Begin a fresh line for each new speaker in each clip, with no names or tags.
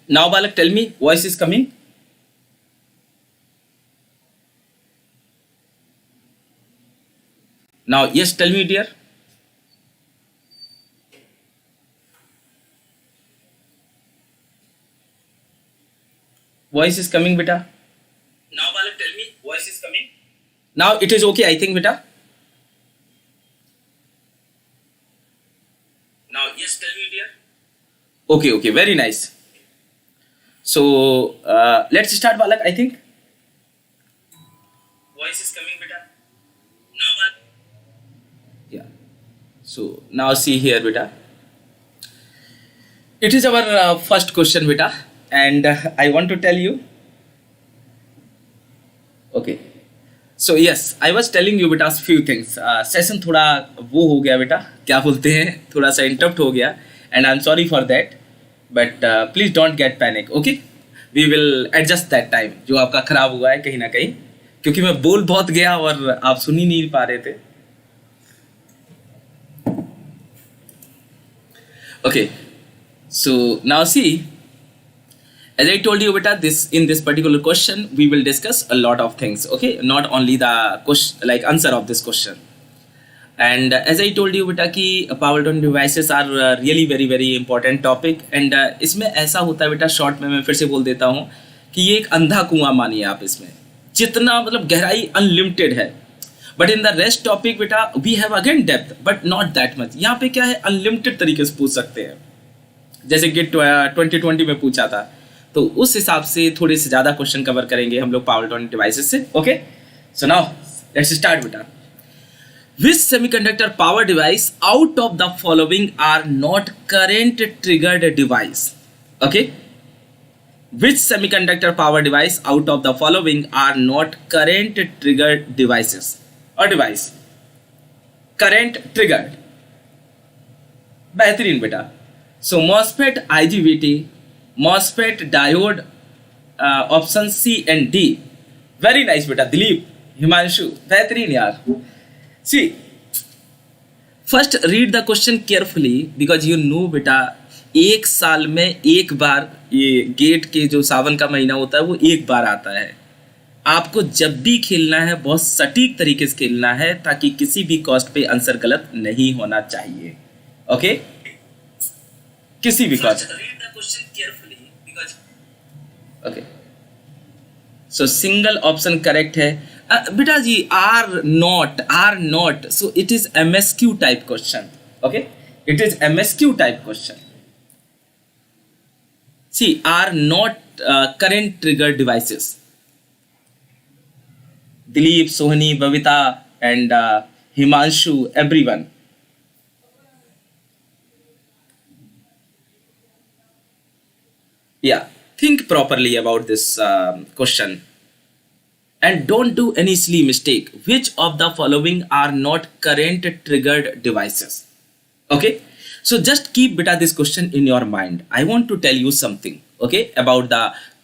Now, Balak, tell me, voice is coming. Now, yes, tell me, dear. Voice is coming, beta. Now, Balak, tell me, voice is coming. Now it is okay, I think, beta. Now, yes, tell me, dear. Okay, okay, very nice. So, let's start, Balak, I think. Voice is coming, beta. Now, Balak. Yeah. So, now see here, beta. It is our first question, beta. And I want to tell you. Okay. So yes, I was telling you बेटा few things. Session थोड़ा वो हो गया बेटा, क्या बोलते हैं, थोड़ा सा interrupt हो गया, and I'm sorry for that. But please don't get panic, okay? We will adjust that time जो आपका खराब हुआ है कहीं ना कहीं, क्योंकि मैं बोल बहुत गया और आप सुन ही नहीं पा रहे थे. Okay, so now see. As I told you, beta, in this particular question, we will discuss a lot of things. Okay, not only the question, like answer of this question. And as I told you, beta, कि power on devices are really very important topic. And इसमें ऐसा होता है बेटा, short में मैं फिर से बोल देता हूँ कि ये एक अंधा कुआं मानिए आप. इसमें जितना मतलब गहराई अनलिमिटेड है. But in the rest topic बेटा we have again depth but not that much. यहाँ पे क्या है, अनलिमिटेड तरीके से पूछ सकते हैं, जैसे कि 2020 में पूछा था. तो उस हिसाब से थोड़े से ज़्यादा क्वेश्चन कवर करेंगे हम लोग पावर इलेक्ट्रॉनिक डिवाइसेस से. Okay, so now let's start बेटा. Which semiconductor power device out of the following are not current triggered device. Okay, which semiconductor power device out of the following are not current triggered devices or device current triggered. बेहतरीन बेटा. So MOSFET, IGBT, MOSFET, diode, option C and D. Very nice बेटा. दिलीप, हिमांशु, बेहतरीन यार. See first read the question carefully because you know बेटा, एक साल में एक बार ये गेट के जो सावन का महीना होता है वो एक बार आता है. आपको जब भी खेलना है बहुत सटीक तरीके से खेलना है ताकि किसी भी कॉस्ट पे आंसर गलत नहीं होना चाहिए. ओके, किसी भी cost. Okay, so single option correct है बेटा जी. Are not so it is MSQ type question. Okay, it is MSQ type question. See are not current trigger devices. Dilip, Sohni, Babita and Himanshu, everyone. Yeah, think properly about this question and don't do any silly mistake. Which of the following are not current triggered devices? Okay, so just keep beta this question in your mind. I want to tell you something, okay, about the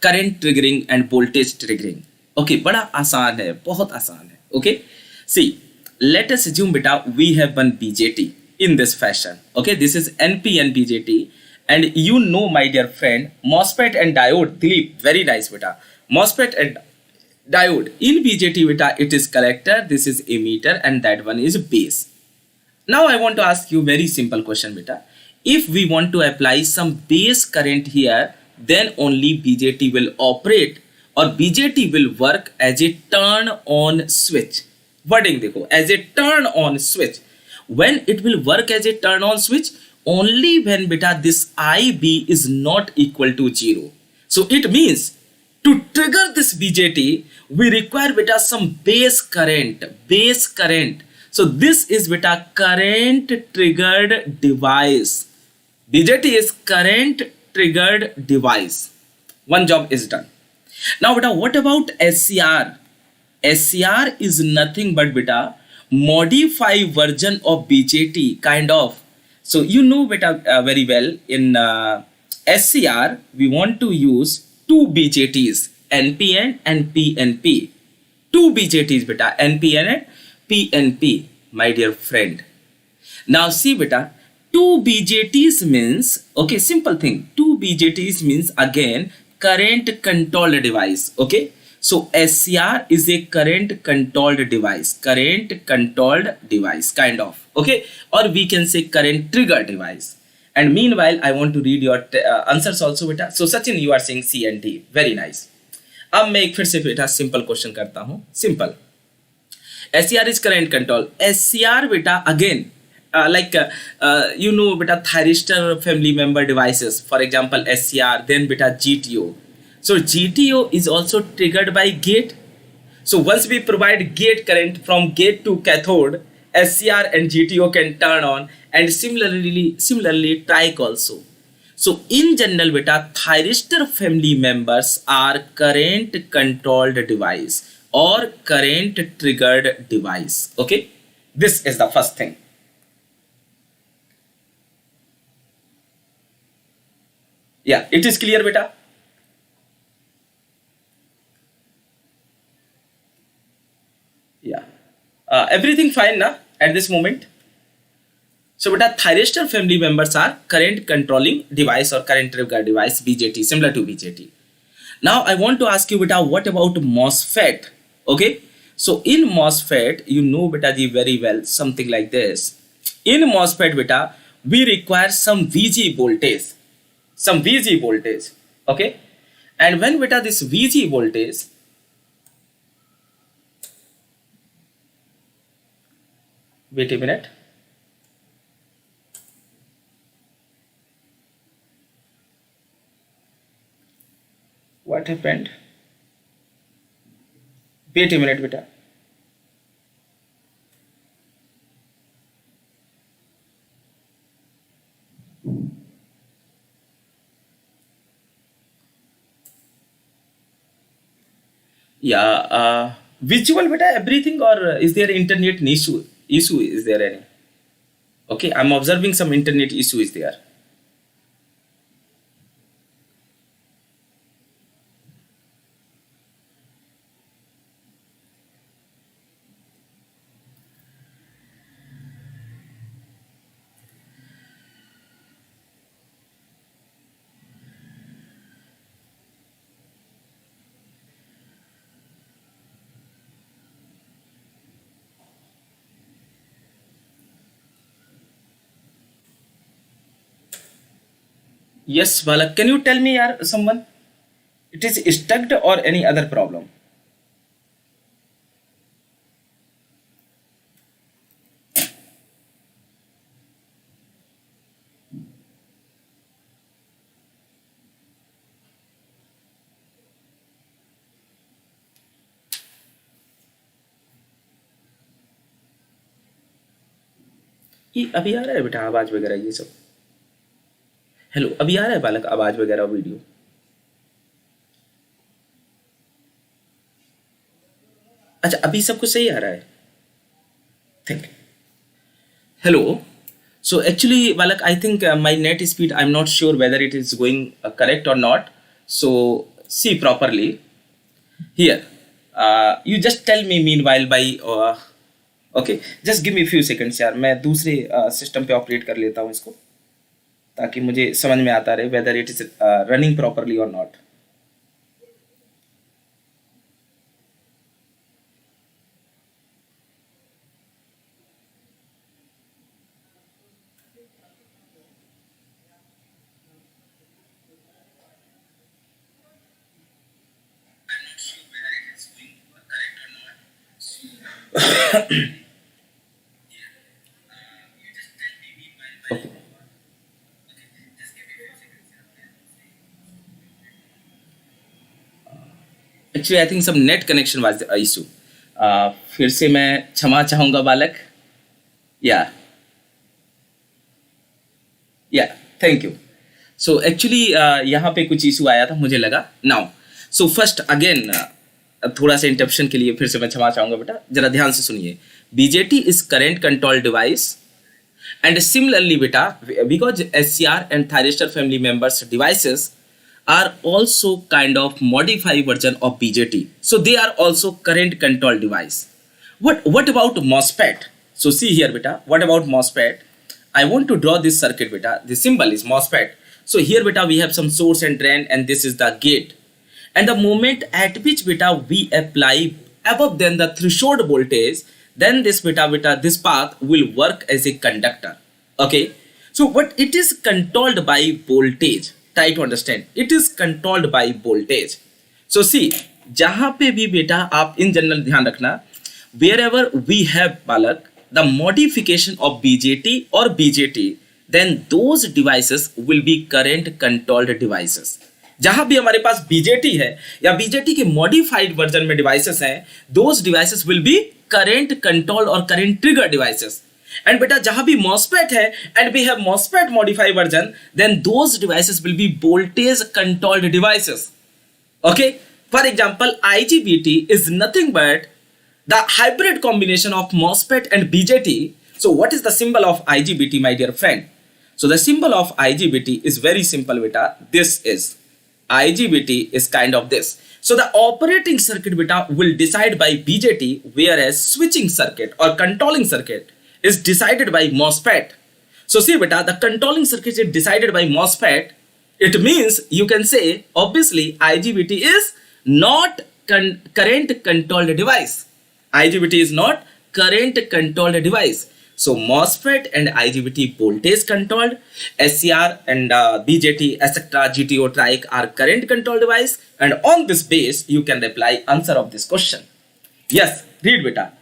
current triggering and voltage triggering. Okay, बड़ा आसान है, बहुत आसान है. Okay, see, let us assume beta we have one BJT in this fashion. Okay, this is NPN BJT. And you know, my dear friend, MOSFET and diode. Dilip, very nice beta. MOSFET and diode. In BJT beta, it is collector, this is emitter, and that one is base. Now I want to ask you very simple question beta. If we want to apply some base current here, then only BJT will operate or BJT will work as a turn on switch. Wording देखो, as a turn on switch. When it will work as a turn on switch? Only when beta this IB is not equal to 0. So it means to trigger this BJT we require beta some base current. So this is beta current triggered device. BJT is current triggered device. One job is done. Now beta, what about SCR? SCR is nothing but beta modified version of BJT kind of. So you know beta very well, in SCR we want to use two BJTs, NPN and PNP. Two BJTs beta, NPN and PNP, my dear friend. Now see beta, Two BJTs means, okay, simple thing. Two BJTs means again current controlled device. Okay, so SCR is a current controlled device, kind of. Okay, or we can say current trigger device. And meanwhile, I want to read your answers also, beta. So Sachin, you are saying C and D. Very nice. अब मैं एक फिर से बेटा simple question करता हूँ. Simple. SCR is current control. SCR beta again you know beta thyristor family member devices, for example SCR, then beta GTO. So GTO is also triggered by gate. So once we provide gate current from gate to cathode, SCR and GTO can turn on, and similarly trike also. So in general beta thyristor family members are current controlled device or current triggered device. Okay, this is the first thing. Yeah, it is clear beta. Yeah, everything fine na at this moment. So beta thyristor family members are current controlling device or current trigger device, BJT, similar to BJT. Now I want to ask you beta, what about MOSFET? Okay, so in MOSFET, you know beta ji very well, something like this. In MOSFET beta, we require some VG voltage, okay, and when beta this VG voltage, wait a minute, what happened, wait a minute beta. Yeah, visual beta everything, or is there internet issue is there any? Okay, I'm observing some internet issue is there. Yes, Balak, can you tell me, yaar, someone? It is stuck or any other problem? ये अभी आ रहा है बेटा आवाज वगैरह ये सब? Hello, अभी आ रहा है बालक आवाज वगैरह वीडियो? अच्छा, अभी सब कुछ सही आ रहा है? Think hello. So actually balak, I think my net speed, I'm not sure whether it is going correct or not. So see properly here. You just tell me meanwhile by okay, just give me few seconds यार, मैं दूसरे system पे operate कर लेता हूँ इसको, ताकि मुझे समझ में आता रहे whether it is running properly or not. Okay. Actually, I think some net connection was the issue. फिर से मैं क्षमा चाहूँगा बालक. Yeah. Yeah. Thank you. So actually यहाँ पे कुछ इशू आया था, मुझे लगा. Now, so first again थोड़ा सा इंटरप्शन के लिए फिर से मैं क्षमा चाहूँगा बेटा, जरा ध्यान से सुनिए. BJT is current control device, and similarly beta, because SCR and thyristor family members devices are also kind of modified version of BJT, so they are also current control device. What about MOSFET? So see here beta, what about MOSFET? I want to draw this circuit beta. The symbol is MOSFET. So here beta we have some source and drain, and this is the gate. And the moment at which beta we apply above than the threshold voltage, then this this path will work as a conductor. Okay, so but it is controlled by voltage. Try to understand, it is controlled by voltage. So see, जहां पे भी बेटा आप in general ध्यान रखना, wherever we have बालक the modification of BJT or BJT, then those devices will be current controlled devices. जहां भी हमारे पास BJT है या BJT के modified version में devices हैं, those devices will be current controlled or current trigger devices. And beta जहां भी MOSFET है and we have MOSFET modified version, then those devices will be voltage controlled devices. Okay, for example, IGBT is nothing but the hybrid combination of MOSFET and BJT. So what is the symbol of IGBT, my dear friend? So the symbol of IGBT is very simple beta. This is IGBT is kind of this. So the operating circuit beta will decide by BJT, whereas switching circuit or controlling circuit is decided by MOSFET. So see beta, the controlling circuit is decided by MOSFET. It means you can say obviously IGBT is not current controlled device. IGBT is not current controlled device. So MOSFET and IGBT voltage controlled, SCR and BJT etc. GTO TRIC are current controlled device, and on this base you can reply answer of this question. Yes, read beta.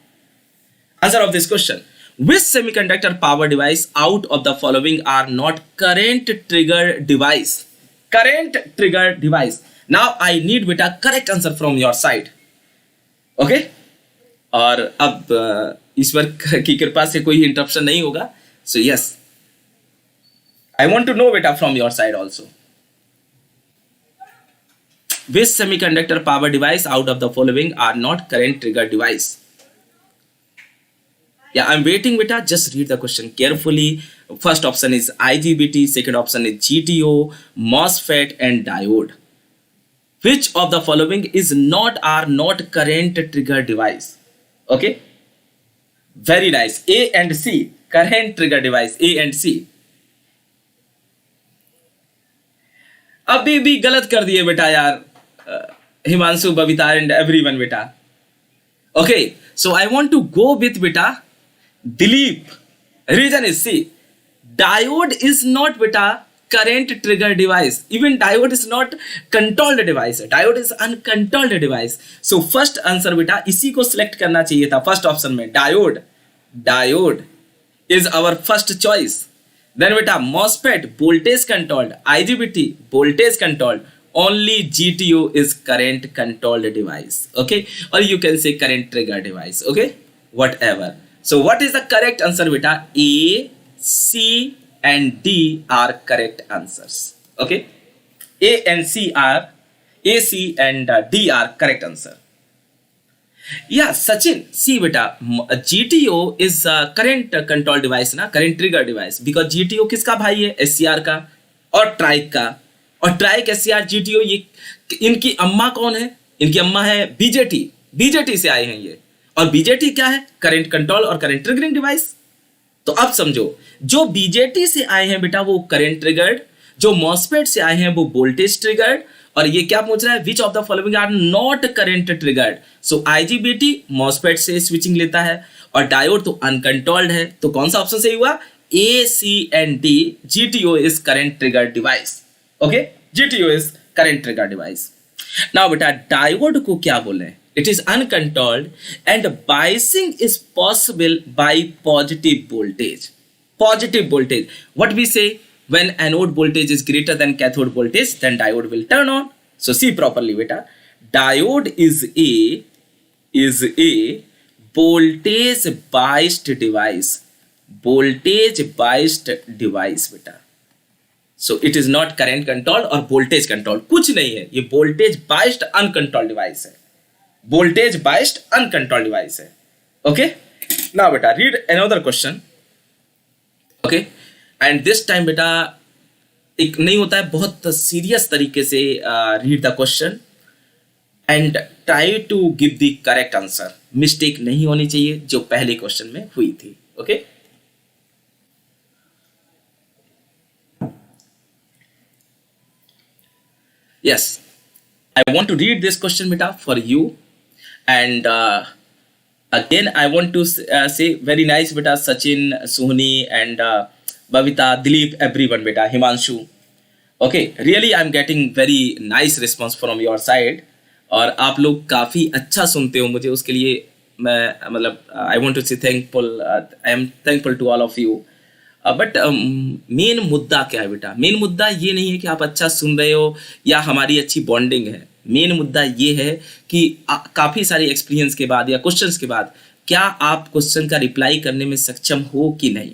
Answer of this question. Which semiconductor power device out of the following are not current trigger device? Current trigger device. Now I need beta correct answer from your side. Okay? और अब ईश्वर की कृपा से कोई interruption नहीं होगा. So yes, I want to know beta from your side also. Which semiconductor power device out of the following are not current trigger device? Yeah, I'm waiting beta. Just read the question carefully. First option is IGBT, second option is GTO, MOSFET and diode. Which of the following is not are not current trigger device? Okay, very nice. A and C, current trigger device. A and C. अभी भी गलत कर दिए बेटा यार, Himanshu, Babita and everyone बेटा. Okay, so I want to go with beta Dileep. Reason is, see, diode is not beta current trigger device. Even diode is not controlled device. Diode is uncontrolled device. So first answer beta इसी को select करना चाहिए था first option में. Diode, diode is our first choice. Then beta MOSFET voltage controlled, IGBT voltage controlled. Only GTO is current controlled device. Okay, or you can say current trigger device. Okay, whatever. So what is the correct answer beta? A, C and D are correct answers. Okay, A and C are, A, C and D are correct answer. Yeah, Sachin, see beta, GTO is current control device ना, current trigger device, because GTO किसका भाई है? SCR का और trike का. और trike, SCR, GTO ये इनकी अम्मा कौन है? इनकी अम्मा है BJT. BJT से आए हैं ये. और BJT क्या है? करंट कंट्रोल और करंट ट्रिगरिंग डिवाइस. तो अब समझो, जो BJT से आए हैं बेटा वो करंट ट्रिगर्ड, जो MOSFET से आए हैं वो वोल्टेज ट्रिगर्ड, और ये क्या पूछ रहा है? Which of the following are not current triggered. So IGBT MOSFET से स्विचिंग लेता है और डायोड तो अनकंट्रोल्ड है. तो कौन सा ऑप्शन सही हुआ? A, C and D. GTO is current trigger device. Okay, GTO is current trigger device. Now बेटा डायोड को क्या बोले? It is uncontrolled and biasing is possible by positive voltage. Positive voltage. What we say? When anode voltage is greater than cathode voltage, then diode will turn on. So see properly beta. Diode is a voltage biased device. Voltage biased device beta. So it is not current controlled or voltage controlled. कुछ नहीं है, ये voltage biased uncontrolled device है. Voltage biased uncontrolled device है. Okay, now beta read another question. Okay, and this time beta एक नहीं होता है, बहुत सीरियस तरीके से read the question and try to give the correct answer. Mistake नहीं होनी चाहिए जो पहले क्वेश्चन में हुई थी. Okay, Yes, I want to read this question beta for you. And again I want to say very nice beta Sachin, Sohni, and Bhavita, Dilip, everyone beta, Himanshu. Okay, really I'm getting very nice response from your side. और आप लोग काफ़ी अच्छा सुनते हो मुझे, उसके लिए मैं मतलब I want to say thankful, I am thankful to all of you. But main मुद्दा क्या है बेटा? मेन मुद्दा ये नहीं है कि आप अच्छा सुन रहे हो या हमारी अच्छी बॉन्डिंग है. मेन मुद्दा ये है कि काफ़ी सारे एक्सपीरियंस के बाद या क्वेश्चंस के बाद क्या आप क्वेश्चन का रिप्लाई करने में सक्षम हो कि नहीं.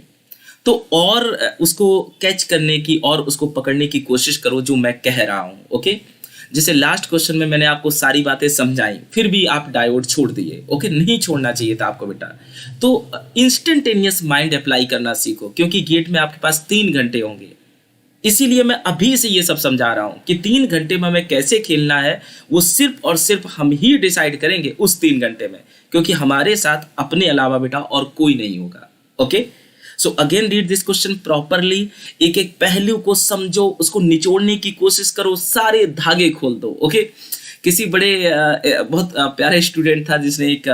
तो और उसको कैच करने की और उसको पकड़ने की कोशिश करो जो मैं कह रहा हूँ. ओके, जैसे लास्ट क्वेश्चन में मैंने आपको सारी बातें समझाई, फिर भी आप डायोड छोड़ दिए. ओके, नहीं छोड़ना चाहिए था आपको बेटा. तो इंस्टेंटेनियस माइंड अप्लाई करना सीखो, क्योंकि गेट में आपके पास 3 घंटे होंगे. इसीलिए मैं अभी से ये सब समझा रहा हूँ कि 3 घंटे में हमें कैसे खेलना है वो सिर्फ और सिर्फ हम ही डिसाइड करेंगे उस 3 घंटे में, क्योंकि हमारे साथ अपने अलावा बेटा और कोई नहीं होगा. Okay, so again read this question properly. एक एक पहलू को समझो, उसको निचोड़ने की कोशिश करो, सारे धागे खोल दो. ओके, किसी बड़े बहुत प्यारे स्टूडेंट था जिसने एक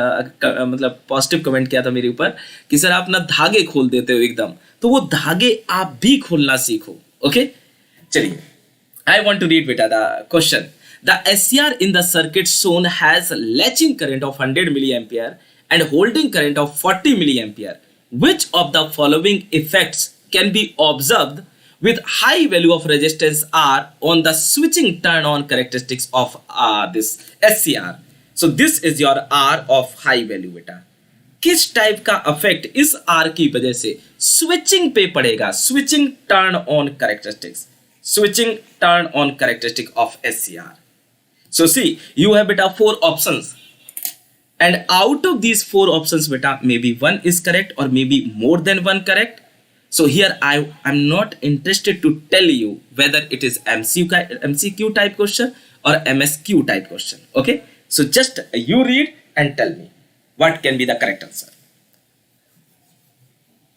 मतलब पॉजिटिव कमेंट किया था मेरे ऊपर कि सर आप ना धागे खोल देते हो एकदम. तो वो धागे आप भी खोलना सीखो. ओके, चलिए आई वॉन्ट टू रीड बेटा the question. The SCR in the circuit shown has latching current of 100 milliampere and holding current of 40 milliampere. Which of the following effects can be observed with high value of resistance R on the switching turn on characteristics of this SCR? So this is your R of high value बेटा. किस type का effect इस R की वजह से switching पे पड़ेगा? Switching turn on characteristics, switching turn on characteristic of SCR. So see, you have beta 4 options, and out of these 4 options beta maybe one is correct or maybe more than one correct. So here I'm not interested to tell you whether it is MCQ type question or MSQ type question. Okay, so just you read and tell me what can be the correct answer.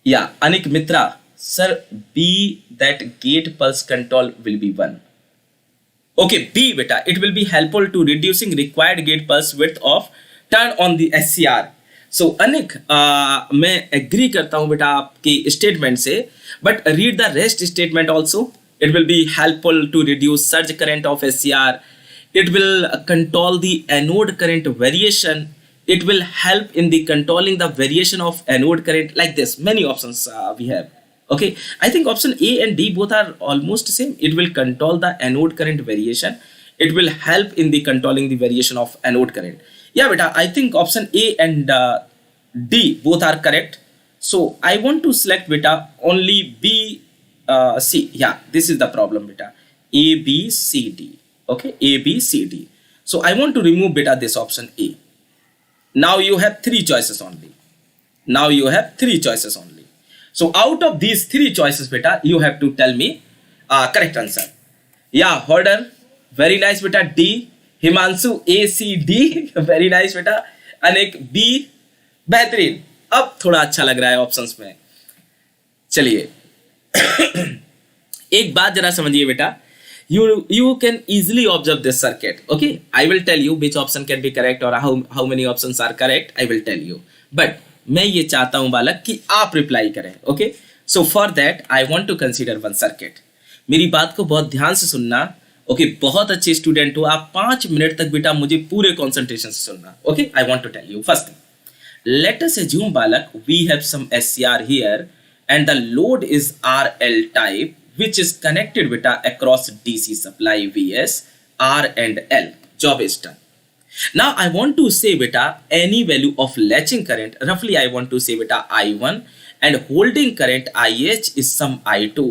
Yeah, Anik Mitra, sir, B, that gate pulse control will be 1. Okay, B beta, it will be helpful to reducing required gate pulse width of turn on the SCR. So Anik, मैं agree करता हूँ बेटा आपकी statement से, but read the rest statement also. It will be helpful to reduce surge current of SCR. It will control the anode current variation. It will help in the controlling the variation of anode current. Like this, many options we have. Okay, I think option A and D both are almost same. It will control the anode current variation. It will help in the controlling the variation of anode current. Yeah beta, I think option A and D both are correct. So I want to select beta only B, C. Yeah, this is the problem beta. A, B, C, D. Okay, A, B, C, D. So I want to remove beta this option A. Now you have 3 choices only. Now you have 3 choices only. So out of these 3 choices beta, you have to tell me correct answer. Yeah, Hodder, very nice beta. D. Himanshu, A, C, D. very nice beta. Anik, B. बेहतरीन. अब थोड़ा अच्छा लग रहा है options में. चलिए एक बात जरा समझिए बेटा. You can easily observe this circuit. Okay, I will tell you which option can be correct or how many options are correct. I will tell you. But मैं ये चाहता हूं बालक कि आप रिप्लाई करें. Okay, so for that I want to consider one circuit. मेरी बात को बहुत ध्यान से सुनना. ओके, बहुत अच्छे स्टूडेंट हो आप. 5 मिनट तक बेटा मुझे पूरे कॉन्सेंट्रेशन से सुनना. Okay, I want to tell you first thing. Let us assume बालक we have some SCR here and the load is RL type which is connected beta across DC supply VS, R and L. Job is done. Now I want to say beta any value of latching current. Roughly I want to say beta I1 and holding current IH is some I2.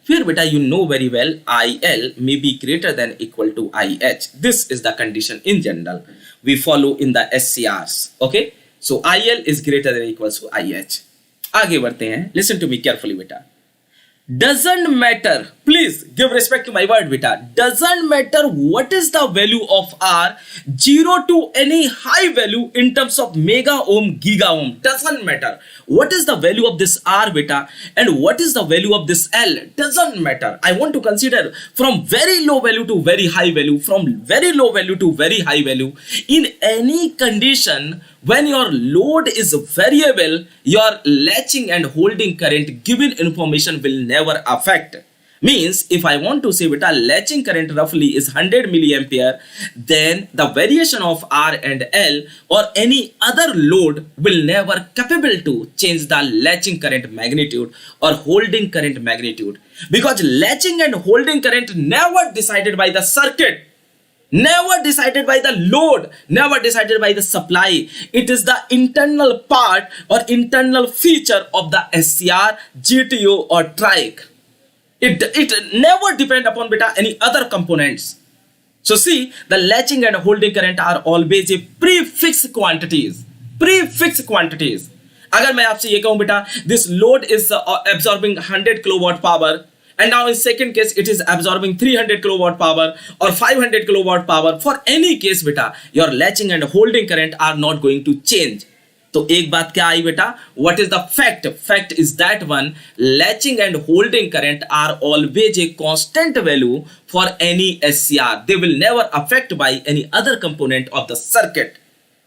Here beta you know very well IL may be greater than equal to IH. This is the condition in general we follow in the SCRs. Okay, so IL is greater than equals to IH. आगे बढ़ते हैं. Listen to me carefully beta. doesn't matter, please give respect to my word beta, doesn't matter what is the value of R, 0 to any high value in terms of mega ohm, giga ohm, doesn't matter what is the value of this R beta and what is the value of this L, doesn't matter. I want to consider from very low value to very high value, from very low value to very high value. In any condition, when your load is variable, your latching and holding current given information will never affect. Means if I want to say beta latching current roughly is 100 milliampere, then the variation of R and L or any other load will never capable to change the latching current magnitude or holding current magnitude, because latching and holding current never decided by the circuit, never decided by the load, never decided by the supply. It is the internal part or internal feature of the SCR, GTO or trike. It never depend upon beta any other components. So see, the latching and holding current are always a prefixed quantities, prefixed quantities. अगर मैं आपसे ये कहूं बेटा this load is absorbing 100 kilowatt power, and now in second case it is absorbing 300 kilowatt power or 500 kilowatt power, for any case beta your latching and holding current are not going to change. तो एक बात क्या आई बेटा, what is the fact? Fact is that one, latching and holding current are always a constant value for any SCR. They will never affect by any other component of the circuit.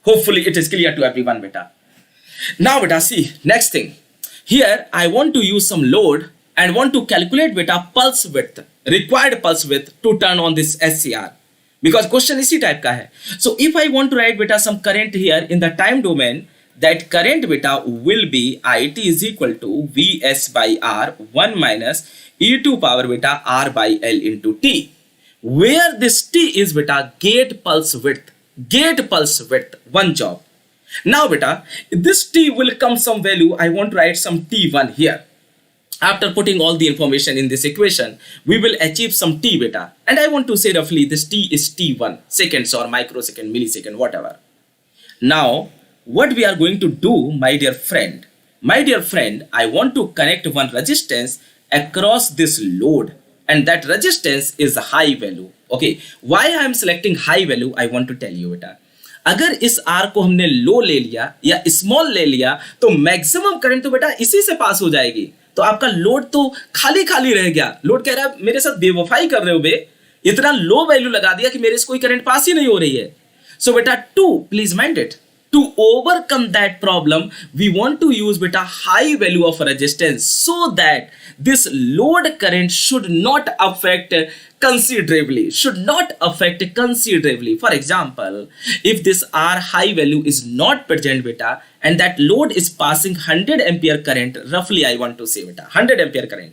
Hopefully it is clear to everyone beta. Now beta see next thing. Here I want to use some load and want to calculate beta pulse width, required pulse width to turn on this SCR, because question इसी type का है. So if I want to write beta some current here in the time domain, that current beta will be IT is equal to Vs by R 1 minus e to power beta R by L into T, where this T is beta gate pulse width, gate pulse width, one job. Now beta this T will come some value, I want to write some T1 here. After putting all the information in this equation, we will achieve some T beta, and I want to say roughly this T is T1 seconds or microsecond, millisecond, whatever. Now what we are going to do, my dear friend, I want to connect one resistance across this load, and that resistance is a high value. Okay, why I am selecting high value I want to tell you beta. अगर इस R को हमने लो ले लिया या small ले लिया तो मैक्सिमम करंट तो बेटा इसी से पास हो जाएगी, तो आपका लोड तो खाली खाली रह गया. लोड कह रहा है मेरे साथ बेवफाई कर रहे हो बे, इतना लो वैल्यू लगा दिया कि मेरे से कोई करंट पास ही नहीं हो रही है. सो बेटा to please mind it, to overcome that problem we want to use beta high value of resistance so that this load current should not affect considerably, should not affect considerably. For example, if this R high value is not present beta and that load is passing 100 ampere current, roughly I want to say beta 100 ampere current,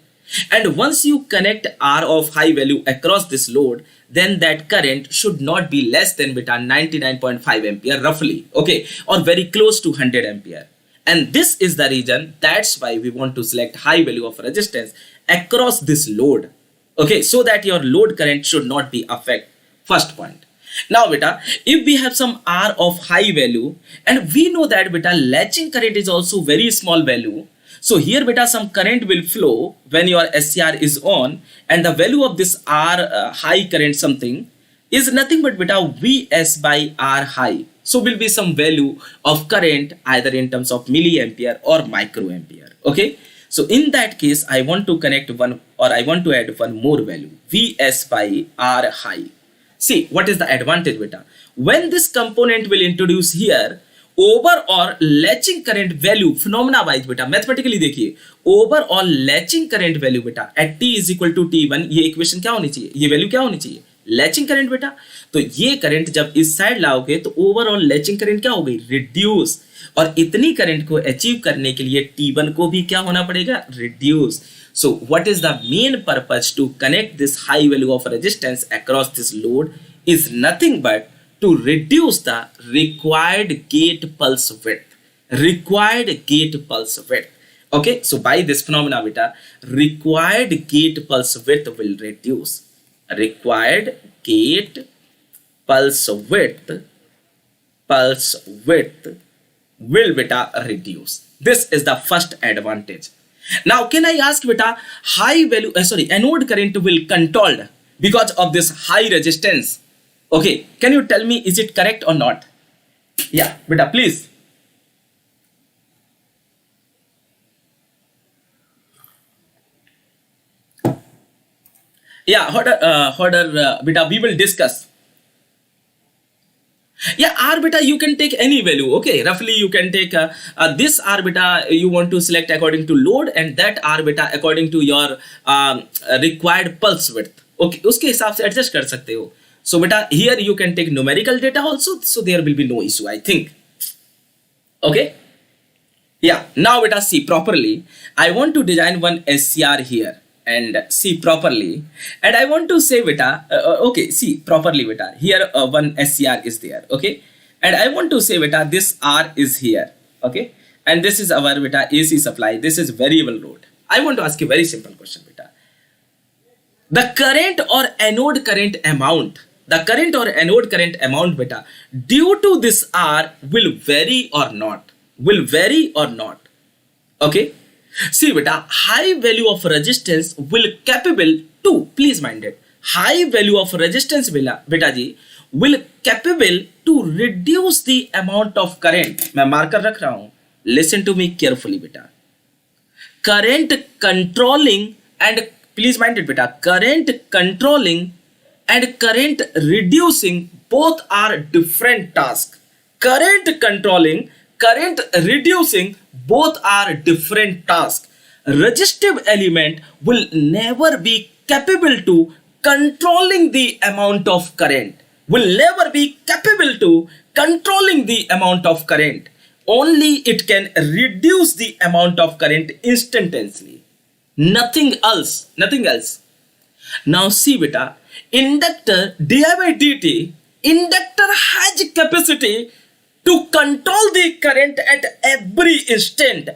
and once you connect R of high value across this load, then that current should not be less than beta 99.5 ampere roughly, okay, or very close to 100 ampere. And this is the reason, that's why we want to select high value of resistance across this load, okay, so that your load current should not be affected. First point. Now beta, if we have some R of high value and we know that beta latching current is also very small value, so here beta some current will flow when your SCR is on, and the value of this R high current something is nothing but beta Vs by R high. So will be some value of current either in terms of milliampere or microampere. Okay. So in that case I want to connect one, or I want to add one more value, Vs by R high. See what is the advantage beta. When this component will introduce here, overall latching current value phenomena wise बेटा mathematically देखिए, overall latching current value बेटा at T is equal to T1, ये equation क्या होनी चाहिए, ये value क्या होनी चाहिए, लैचिंग करंट बेटा. तो ये करंट जब इस साइड लाओगे तो ओवरऑल लैचिंग करंट क्या हो गई, रिड्यूस, और इतनी करंट को अचीव करने के लिए T1 को भी क्या होना पड़ेगा, reduce. So what is the main purpose to connect this high value of resistance across this load is nothing but to reduce the required gate pulse width, required gate pulse width. Okay, so by this phenomena beta, required gate pulse width will reduce, required gate pulse width will beta reduce. This is the first advantage. Now, can I ask beta, high value, anode current will controlled because of this high resistance. Okay, can you tell me, is it correct or not? Yeah, beta, please. Yeah, beta, we will discuss. Yeah, r beta you can take any value. Okay, roughly you can take this r beta you want to select according to load, and that r beta according to your required pulse width. Okay, उसके हिसाब से adjust कर सकते हो. So beta, here you can take numerical data also, so there will be no issue, I think. Okay. Yeah, now beta, see properly. I want to design one SCR here and see properly, and I want to say beta, okay, see properly beta, here one SCR is there. Okay, and I want to say beta, this R is here. Okay, and this is our beta AC supply, this is variable load. I want to ask you a very simple question beta. The current or anode current amount, beta, due to this R will vary or not, okay. See beta, high value of resistance will capable to, please mind it, high value of resistance beta ji will capable to reduce the amount of current. मैं marker रख रहा हूं, listen to me carefully beta. Current controlling and, please mind it beta, current controlling and current reducing both are different tasks. Current controlling, current reducing, both are different tasks. Resistive element will never be capable to controlling the amount of current. Only it can reduce the amount of current instantaneously. Nothing else. Now see beta, inductor di by dt, inductor has capacity to control the current at every instant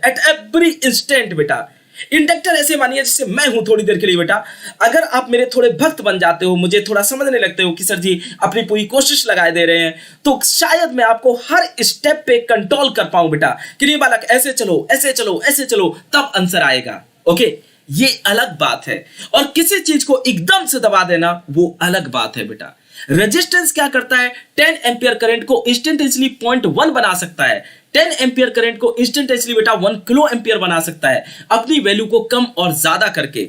बेटा. Inductor ऐसे मानिए जैसे मैं हूं थोड़ी देर के लिए बेटा, अगर आप मेरे थोड़े भक्त बन जाते हो, मुझे थोड़ा समझने लगते हो कि सर जी अपनी पूरी कोशिश लगाए दे रहे हैं, तो शायद मैं आपको हर स्टेप पे कंट्रोल कर पाऊं बेटा कि नहीं बालक ऐसे चलो, तब आंसर आएगा. ओके, ये अलग बात है. और किसी चीज को एकदम से दबा देना वो अलग बात है बेटा. रेजिस्टेंस क्या करता है, 10 एम्पियर करंट को इंस्टेंटेनियसली 0.1 बना सकता है. 10 एम्पियर करंट को इंस्टेंटेनियसली बेटा 1 किलो एम्पियर बना सकता है अपनी वैल्यू को कम और ज्यादा करके,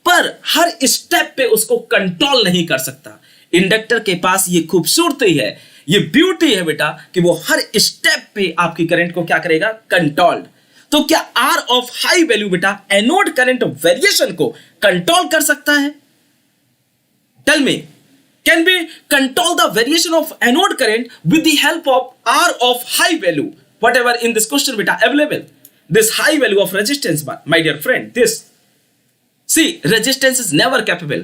पर हर स्टेप पे उसको कंट्रोल नहीं कर सकता. इंडक्टर के पास ये खूबसूरती है, ये ब्यूटी है बेटा कि वो हर स्टेप पे आपकी करंट को क्या करेगा, कंट्रोल्ड. तो क्या आर ऑफ हाई वैल्यू बेटा एनोड करंट वेरिएशन को कंट्रोल कर सकता है? Tell me, can we control the variation of anode current with the help of R of high value, whatever in this question beta available, this high value of resistance, my dear friend. This, see, resistance is never capable.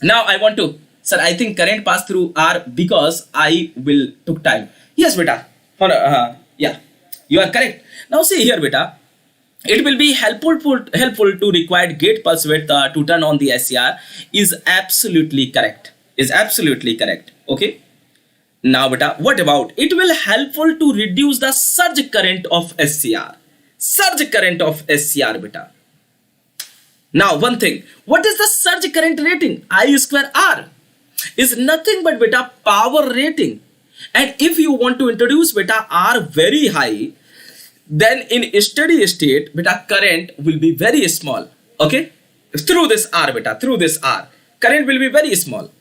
Now I want to, sir, I think current pass through R because I will took time. Yes beta, yeah, you are correct. Now see here beta, it will be helpful to required gate pulse width to turn on the SCR is absolutely correct. Okay. Now beta, what about it will helpful to reduce the surge current of SCR. Beta. Now one thing, what is the surge current rating? I square R is nothing but beta power rating, and if you want to introduce beta R very high, then in steady state beta current will be very small. Okay, through this R beta, current will be very small.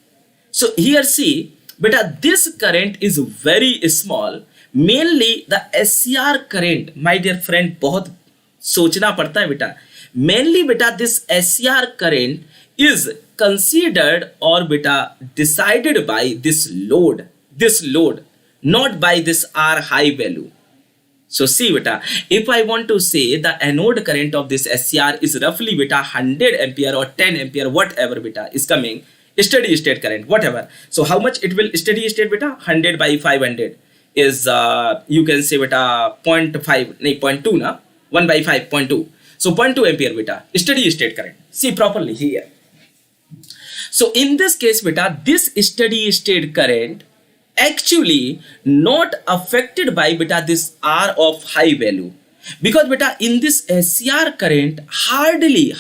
So here see beta, this current is very small, mainly the SCR current. My dear friend, बहुत सोचना पड़ता है बेटा. Mainly beta this SCR current is considered or beta decided by this load, not by this R high value. So see beta, if I want to say the anode current of this SCR is roughly beta 100 ampere or 10 ampere, whatever beta is coming, steady state current, whatever. So how much it will steady state beta? 100 by 500 is you can say beta 0.5, 0.2 na, 1 by 5, 0.2. So 0.2 ampere beta steady state current. See properly here. So in this case beta, this steady state current actually not affected by beta this R of high value. because beta in this SCR current hardly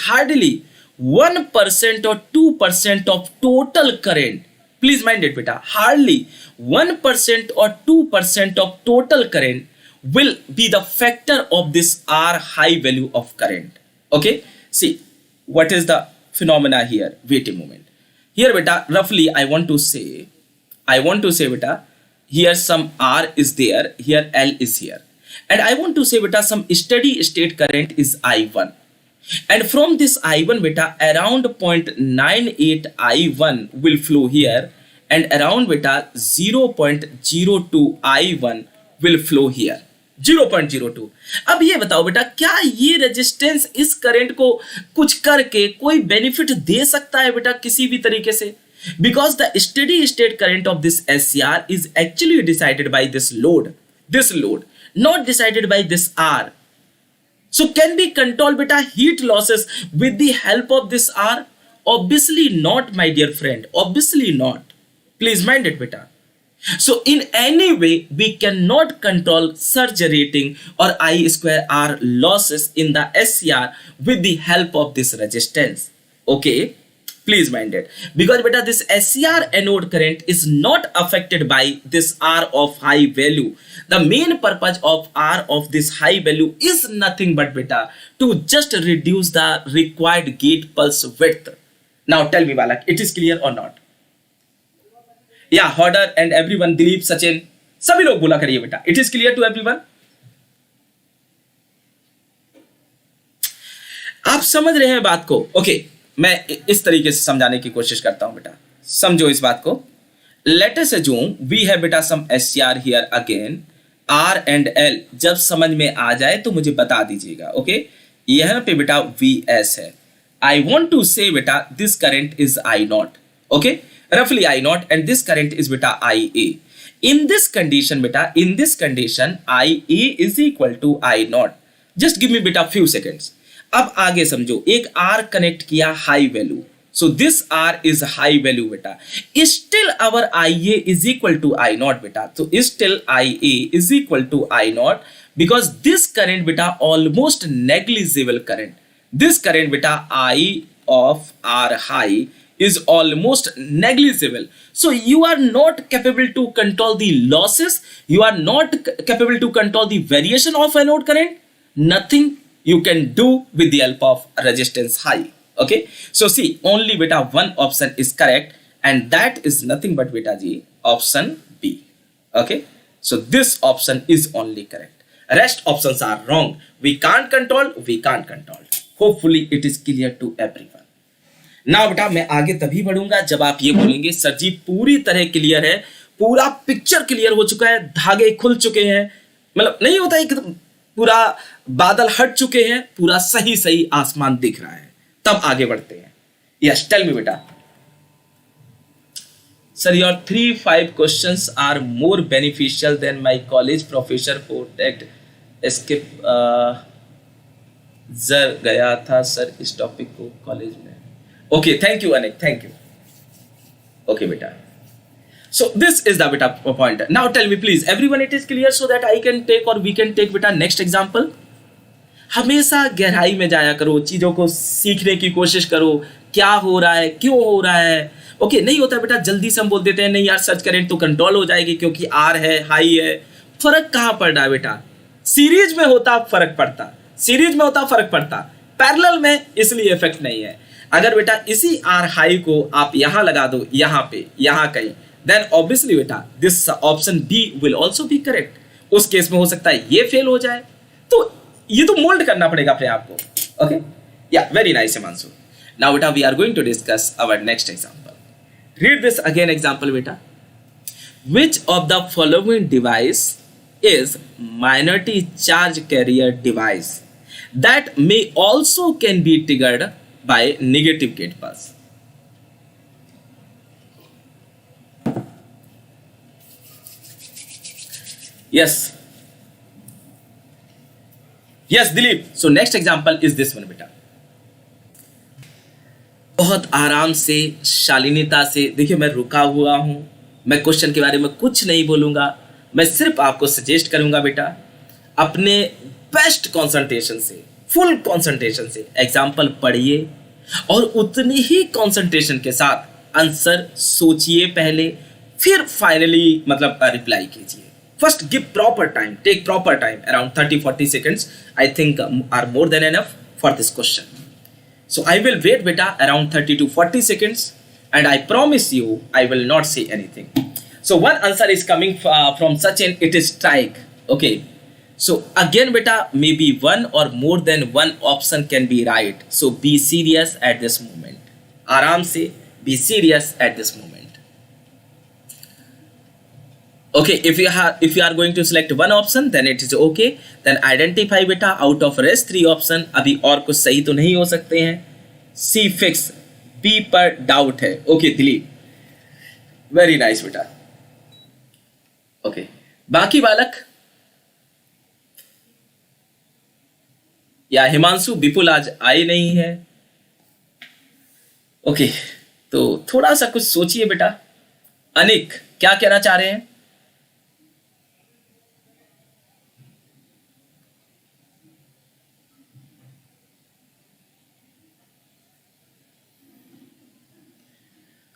1% or 2% of total current, please mind it beta, hardly 1% or 2% of total current will be the factor of this R high value of current. Okay, see what is the phenomena here. Wait a moment. Here beta, roughly I want to say beta, here some R is there, here L is here, and I want to say beta some steady state current is I1, and from this I1 beta around 0.98 I1 will flow here, and around beta 0.02 I1 will flow here, 0.02. अब ये बताओ बेटा, क्या ये resistance इस current को कुछ करके कोई बेनिफिट दे सकता है बेटा किसी भी तरीके से? Because the steady state current of this SCR is actually decided by this load, not decided by this R. So can we control beta heat losses with the help of this R? Obviously not, my dear friend, obviously not. Please mind it beta. So in any way we cannot control surge rating or I square R losses in the SCR with the help of this resistance. Okay, please mind it, because beta this SCR anode current is not affected by this R of high value. The main purpose of R of this high value is nothing but beta to just reduce the required gate pulse width. Now tell me Balak, it is clear or not? Yeah, Hodder and everyone, Dilip, Sachin, सभी लोग बोला करिए बेटा, it is clear to everyone? आप समझ रहे हैं बात को? ओके, मैं इस तरीके से समझाने की कोशिश करता हूं बेटा, समझो इस बात को. Let us assume we have बेटा some SCR here again, R and L. जब समझ में आ जाए तो मुझे बता दीजिएगा. ओके, यहां पे बेटा VS है. I want to say बेटा this current is I0. Okay, roughly I0, and this current is beta IA. In this condition beta, IA is equal to I0. Just give me beta few seconds. अब आगे समझो, एक R connect किया high value, so this R is high value beta. Still our IA is equal to I0 beta. So still IA is equal to I0 because this current beta almost negligible current. This current beta I of R high is almost negligible. So you are not capable to control the losses. You are not capable to control the variation of anode current. Nothing you can do with the help of resistance high. Okay. So see, only beta one option is correct, and that is nothing but beta G, option B. Okay. So this option is only correct. Rest options are wrong. We can't control. Hopefully it is clear to everyone. ना बेटा मैं आगे तभी बढ़ूंगा जब आप ये बोलेंगे sir जी पूरी तरह क्लियर है, पूरा पिक्चर क्लियर हो चुका है, धागे खुल चुके हैं, मतलब नहीं होता है कि पूरा बादल हट चुके हैं, पूरा सही आसमान दिख रहा है, तब आगे बढ़ते हैं. यस, टेल मी बेटा. Sir your 3-5 questions are more beneficial than my college professor protect skip जर गया था सर इस टॉपिक को कॉलेज में. Okay, thank you Anik, thank you. Okay beta, so this is the beta point. Now tell me please everyone, it is clear so that I can take or we can take beta next example. हमेशा गहराई में जाया करो, चीजों को सीखने की कोशिश करो, क्या हो रहा है, क्यों हो रहा है. ओके, नहीं होता बेटा जल्दी से हम बोल देते हैं नहीं यार सर्च करेंट तो कंट्रोल हो जाएगी क्योंकि आर है, हाई है. फर्क कहाँ पड़ रहा है बेटा? सीरीज में होता फर्क पड़ता, पैरेलल में इसलिए इफेक्ट नहीं है. अगर बेटा इसी आर हाई को आप यहां लगा दो, यहां पे, यहां कहीं, देन ऑब्वियसली बेटा this option B will also be correct. उस केस में हो सकता है ये फेल हो जाए, तो ये तो मोल्ड करना पड़ेगा अपने आप को. ओके, या वेरी नाइस हिमांशु. नाउ बेटा we are going to discuss our next example. Read this again example बेटा. Which of the following device is minority charge carrier device that may also can be triggered by negative gate pulse? Yes, Dilip. So next example is this one बेटा. बहुत आराम से, शालीनता से देखिए, मैं रुका हुआ हूं, मैं क्वेश्चन के बारे में कुछ नहीं बोलूंगा, मैं सिर्फ आपको सजेस्ट करूंगा बेटा अपने बेस्ट कंसंट्रेशन से, फुल कंसंट्रेशन से एग्जाम्पल पढ़िए और उतनी ही कंसंट्रेशन के साथ आंसर सोचिए पहले, फिर फाइनली मतलब रिप्लाई कीजिए. First give proper time, take proper time, around 30-40 seconds I think are more than enough for this question. So I will wait beta around 30 to 40 seconds and I promise you I will not say anything. So one answer is coming from Sachin, it is strike. Okay, so again beta maybe one or more than one option can be right, so be serious at this moment. आराम से be serious at this moment. Okay, if you are going to select one option then it is okay, then identify beta out of rest 3 option अभी और कुछ सही तो नहीं हो सकते हैं. C fix, B पर डाउट है. Okay, दिलीप, वेरी नाइस बेटा. ओके, बाकी बालक या हिमांशु विपुल आज आए नहीं है. ओके, तो थोड़ा सा कुछ सोचिए बेटा. अनिक क्या कहना चाह रहे हैं?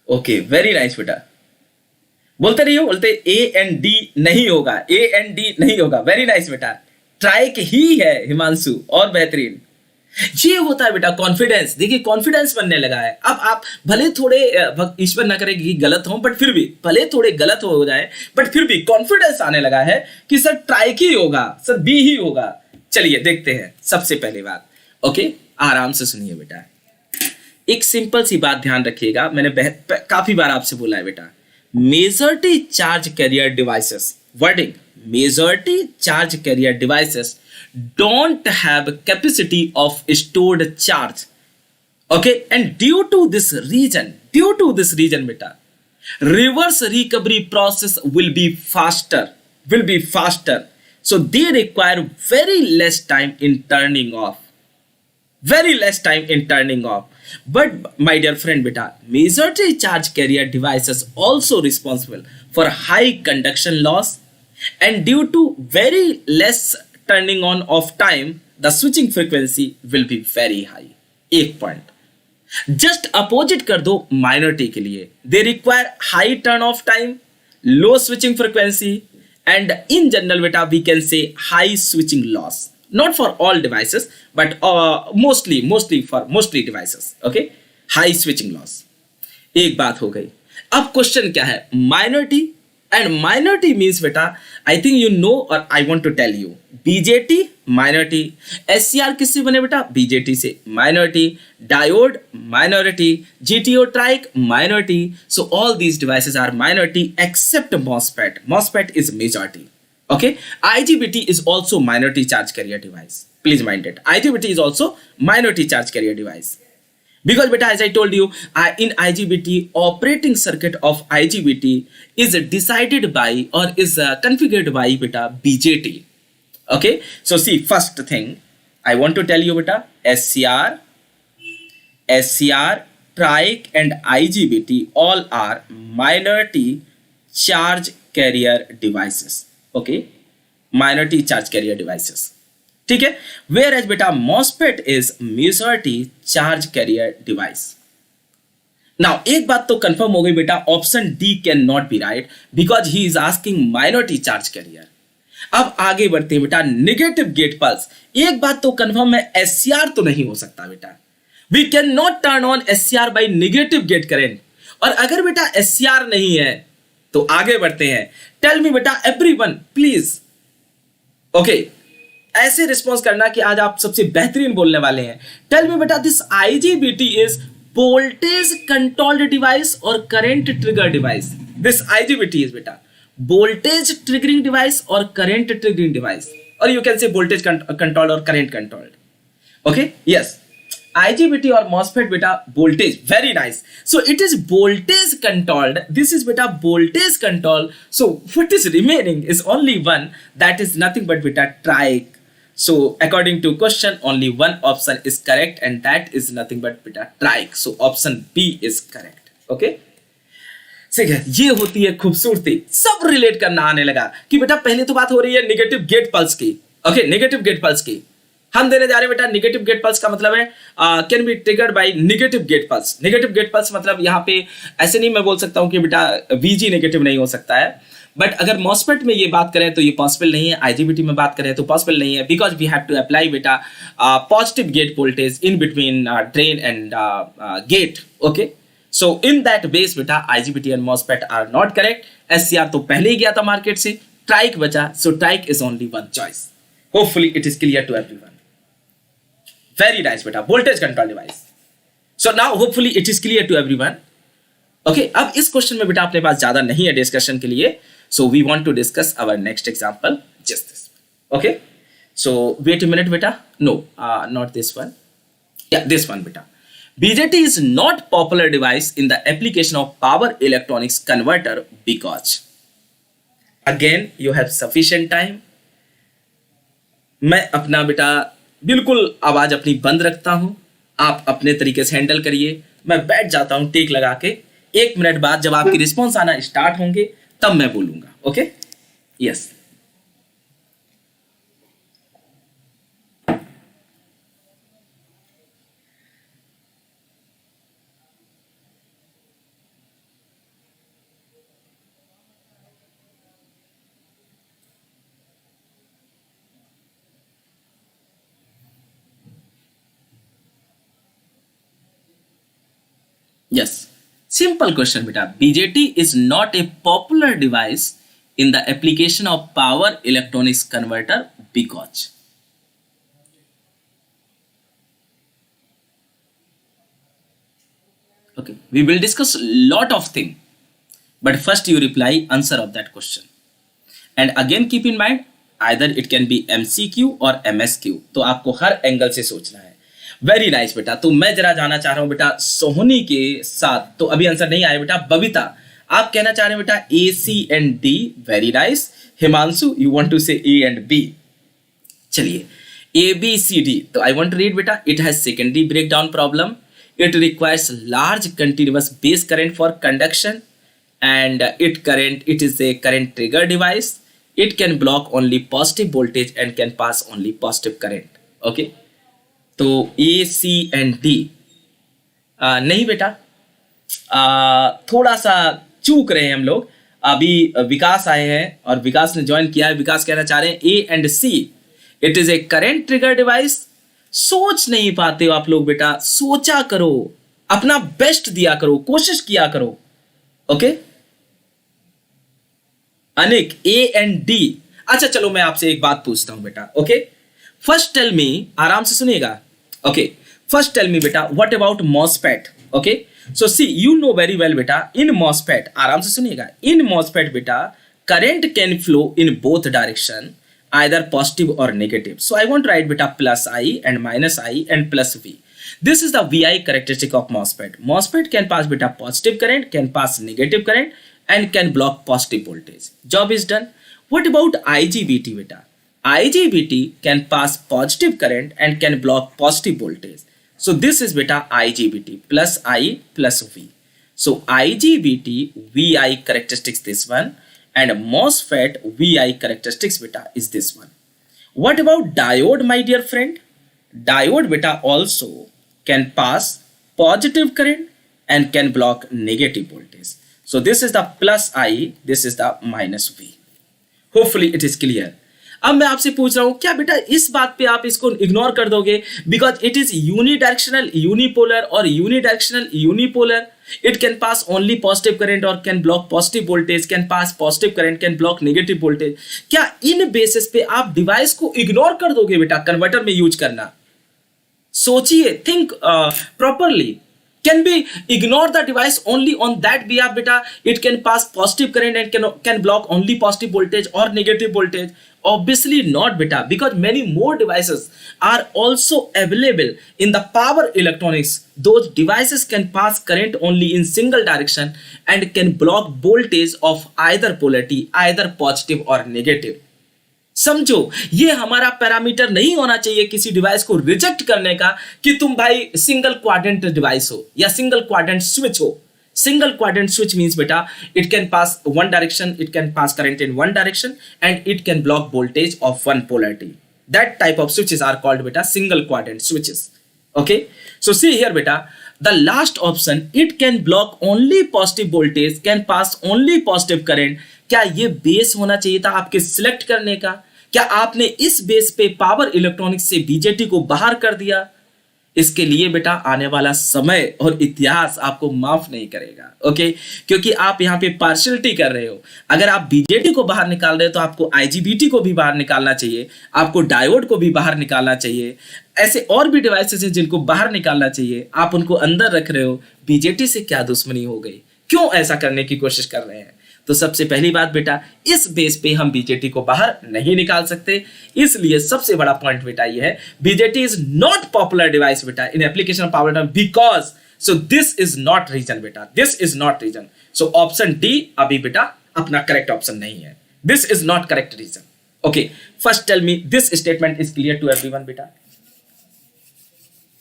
ओके, वेरी नाइस बेटा. बोलते रहिए, बोलते ए एंड डी नहीं होगा, ए एंड डी नहीं होगा. वेरी नाइस बेटा, ट्राइक ही है हिमांशु, और बेहतरीन. ये होता है बेटा कॉन्फिडेंस. देखिए कॉन्फिडेंस बनने लगा है. अब आप भले थोड़े, ईश्वर ना करे कि गलत हो, बट फिर भी भले थोड़े गलत हो जाए, बट फिर भी कॉन्फिडेंस आने लगा है कि सर ट्राइक ही होगा, सर बी ही होगा. चलिए देखते हैं. सबसे पहली बात, ओके आराम से सुनिए बेटा. एक सिंपल सी बात ध्यान रखिएगा, मैंने काफी बार आपसे बोला है बेटा, majority charge carrier devices, wording majority charge carrier devices don't have capacity of stored charge. Okay, and due to this reason beta, reverse recovery process will be faster, so they require very less time in turning off. But my dear friend beta, majority charge carrier devices also responsible for high conduction loss, and due to very less turning on of time, the switching frequency will be very high. एक point just opposite कर दो minority के लिए. They require high turn off time, low switching frequency, and in general बेटा we can say high switching loss. Not for all devices, but mostly for mostly devices. Okay, high switching loss. एक बात हो गई. अब question क्या है? Minority, and minority means beta, I think you know or I want to tell you. BJT minority, SCR किससे बने बेटा? BJT से. Minority, diode minority, GTO trike minority. So all these devices are minority except MOSFET. MOSFET is majority. Okay, IGBT is also minority charge carrier device. Please mind it. IGBT is also minority charge carrier device. Because beta, as I told you, in IGBT, operating circuit of IGBT is decided by or is configured by beta BJT. Okay, so see, first thing I want to tell you beta, SCR, trike and IGBT all are minority charge carrier devices. Okay, minority charge carrier devices. ठीक है. Where as बेटा MOSFET is majority charge carrier device. Now एक बात तो confirm हो गई बेटा, option D can not be right because he is asking minority charge career. अब आगे बढ़ते हैं बेटा, नेगेटिव गेट पल्स. एक बात तो कंफर्म है, एससीआर तो नहीं हो सकता बेटा. We can not turn on SCR by negative gate current. और अगर बेटा एससीआर नहीं है तो आगे बढ़ते हैं. टेल मी बेटा एवरीवन प्लीज. ओके, ऐसे रिस्पॉन्स करना कि आज आप सबसे बेहतरीन बोलने वाले हैं. टेल मी बेटा, this IGBT is voltage controlled device और current trigger device. This IGBT is बेटा वोल्टेज ट्रिगरिंग डिवाइस और करंट ट्रिगरिंग डिवाइस, और you can say voltage controlled और current controlled. Okay, yes, IGBT or MOSFET beta voltage, very nice. So it is voltage controlled. This is beta voltage control. So what is remaining is only one, that is nothing but beta trike. So according to question, only one option is correct and that is nothing but beta trike. So option B is correct. Okay. ठीक है, ये होती है खूबसूरती. सब relate करना आने लगा कि बेटा पहले तो बात हो रही है नेगेटिव गेट पल्स की. ओके, नेगेटिव गेट पल्स की हम देने जा रहे हैं बेटा। नेगेटिव गेट पल्स का मतलब है can be triggered by negative gate pulse. Negative gate pulse मतलब यहाँ पे ऐसे नहीं मैं बोल सकता हूँ कि बेटा वीजी नेगेटिव नहीं हो सकता है, बट अगर मॉसफेट में ये बात करें तो ये पॉसिबल नहीं है, आईजीबीटी में बात करें तो पॉसिबल नहीं है, because we have to apply बेटा positive gate voltage in between drain and gate. Okay, so in that base बेटा IGBT and MOSFET are not correct. SCR तो पहले ही गया था मार्केट से, ट्राइक बचा, so triac is only one choice. Hopefully it is clear to everyone. Very nice बेटा, voltage control device. So now hopefully it is clear to everyone. Okay, अब इस क्वेश्चन में बेटा अपने पास ज्यादा नहीं है डिस्कशन के लिए, so we want to discuss our next example, just this. Okay, so wait a minute बेटा, no, not this one. Yeah, this one बेटा. BJT is not popular device in the application of power electronics converter because again you have sufficient time. मैं अपना बेटा बिल्कुल आवाज अपनी बंद रखता हूं, आप अपने तरीके से हैंडल करिए, मैं बैठ जाता हूं टेक लगा के। 1 मिनट बाद जब आपकी रिस्पॉन्स आना स्टार्ट होंगे तब मैं बोलूंगा। Okay, yes. Yes, simple question beta. BJT is not a popular device in the application of power electronics converter because okay, we will discuss lot of thing, but first you reply answer of that question, and again keep in mind either it can be MCQ और MSQ, तो आपको हर angle से सोचना है। Very nice बेटा, तो मैं जरा जाना चाह रहा हूं बेटा सोहनी के साथ, तो अभी आंसर नहीं आया बेटा। बबीता आप कहना चाह रहे हैं बेटा A C and D, very nice. Himanshu you want to say A and B, चलिए A B C D, तो आई वांट टू रीड बेटा it has secondary breakdown problem, it requires large continuous base current for conduction and it is a current trigger device, it can block only positive voltage and can pass only positive current. okay, तो A C and D नहीं बेटा, थोड़ा सा चूक रहे हैं हम लोग। अभी विकास आए हैं और विकास ने ज्वाइन किया है, विकास कहना चाह रहे हैं A and C, it is A current trigger device. सोच नहीं पाते हो आप लोग बेटा, सोचा करो, अपना बेस्ट दिया करो, कोशिश किया करो। Okay Anik A and D, अच्छा चलो मैं आपसे एक बात पूछता हूं बेटा। ओके फर्स्ट टेल मी, आराम से सुनिएगा। ओके फर्स्ट टेल मी बेटा what about MOSFET. Okay so see you know very well बेटा इन मॉसफेट, आराम से सुनिएगा, इन मॉसफेट बेटा current can flow in both direction either positive or negative. So I want to write beta plus I and minus I and plus V. This is the VI characteristic of MOSFET. MOSFET can pass beta positive current, can pass negative current and can block positive voltage. Job is done. What about IGBT beta? IGBT can pass positive current and can block positive voltage. So this is beta IGBT plus I plus V. So IGBT VI characteristics this one, and MOSFET VI characteristics beta is this one. What about diode my dear friend? Diode beta also can pass positive current and can block negative voltage. So this is the plus I, this is the minus V. Hopefully it is clear. अब मैं आपसे पूछ रहा हूं क्या बेटा इस बात पे आप इसको इग्नोर कर दोगे, because it is unidirectional unipolar और unidirectional unipolar, it can pass only positive current or can block positive voltage, can pass positive current, can block negative voltage. क्या इन बेसिस पे आप डिवाइस को इग्नोर कर दोगे बेटा कन्वर्टर में यूज करना? सोचिए, think properly. Can we ignore the device only on that behalf beta it can pass positive current and can block only positive voltage or negative voltage? Obviously not beta, because many more devices are also available in the power electronics. Those devices can pass current only in single direction and can block voltage of either polarity, either positive or negative. समझो, ये हमारा parameter नहीं होना चाहिए किसी device को reject करने का कि तुम भाई सिंगल क्वाड्रेंट डिवाइस हो या सिंगल क्वाड्रेंट स्विच हो। सिंगल क्वाड्रेंट स्विच मींस बेटा it can pass one direction, it can pass current in one direction and it can block voltage of one polarity. That type of switches are called beta single quadrant switches. Okay, so see here beta, the last option, it can block only positive voltage, can pass only positive current. क्या ये base होना चाहिए था आपके select करने का? क्या आपने इस बेस पे पावर इलेक्ट्रॉनिक्स से बीजेटी को बाहर कर दिया? इसके लिए बेटा आने वाला समय और इतिहास आपको माफ नहीं करेगा। ओके, क्योंकि आप यहाँ पे पार्शियलिटी कर रहे हो। अगर आप बीजेटी को बाहर निकाल रहे हो तो आपको आईजीबीटी को भी बाहर निकालना चाहिए, आपको डायोड को भी बाहर निकालना चाहिए। ऐसे और भी डिवाइसेस हैं जिनको बाहर निकालना चाहिए, आप उनको अंदर रख रहे हो। बीजेटी से क्या दुश्मनी हो गई? क्यों ऐसा करने की कोशिश कर रहे हैं? तो सबसे पहली बात बेटा, इस बेस पे हम बीजेटी को बाहर नहीं निकाल सकते। इसलिए सबसे बड़ा पॉइंट बेटा ये है, BJT is not popular device बेटा in application of power because, so this is not reason बेटा, this is not reason. So option D अभी बेटा अपना करेक्ट ऑप्शन नहीं है। This is not correct reason. Okay, first tell me this statement is clear to everyone बेटा?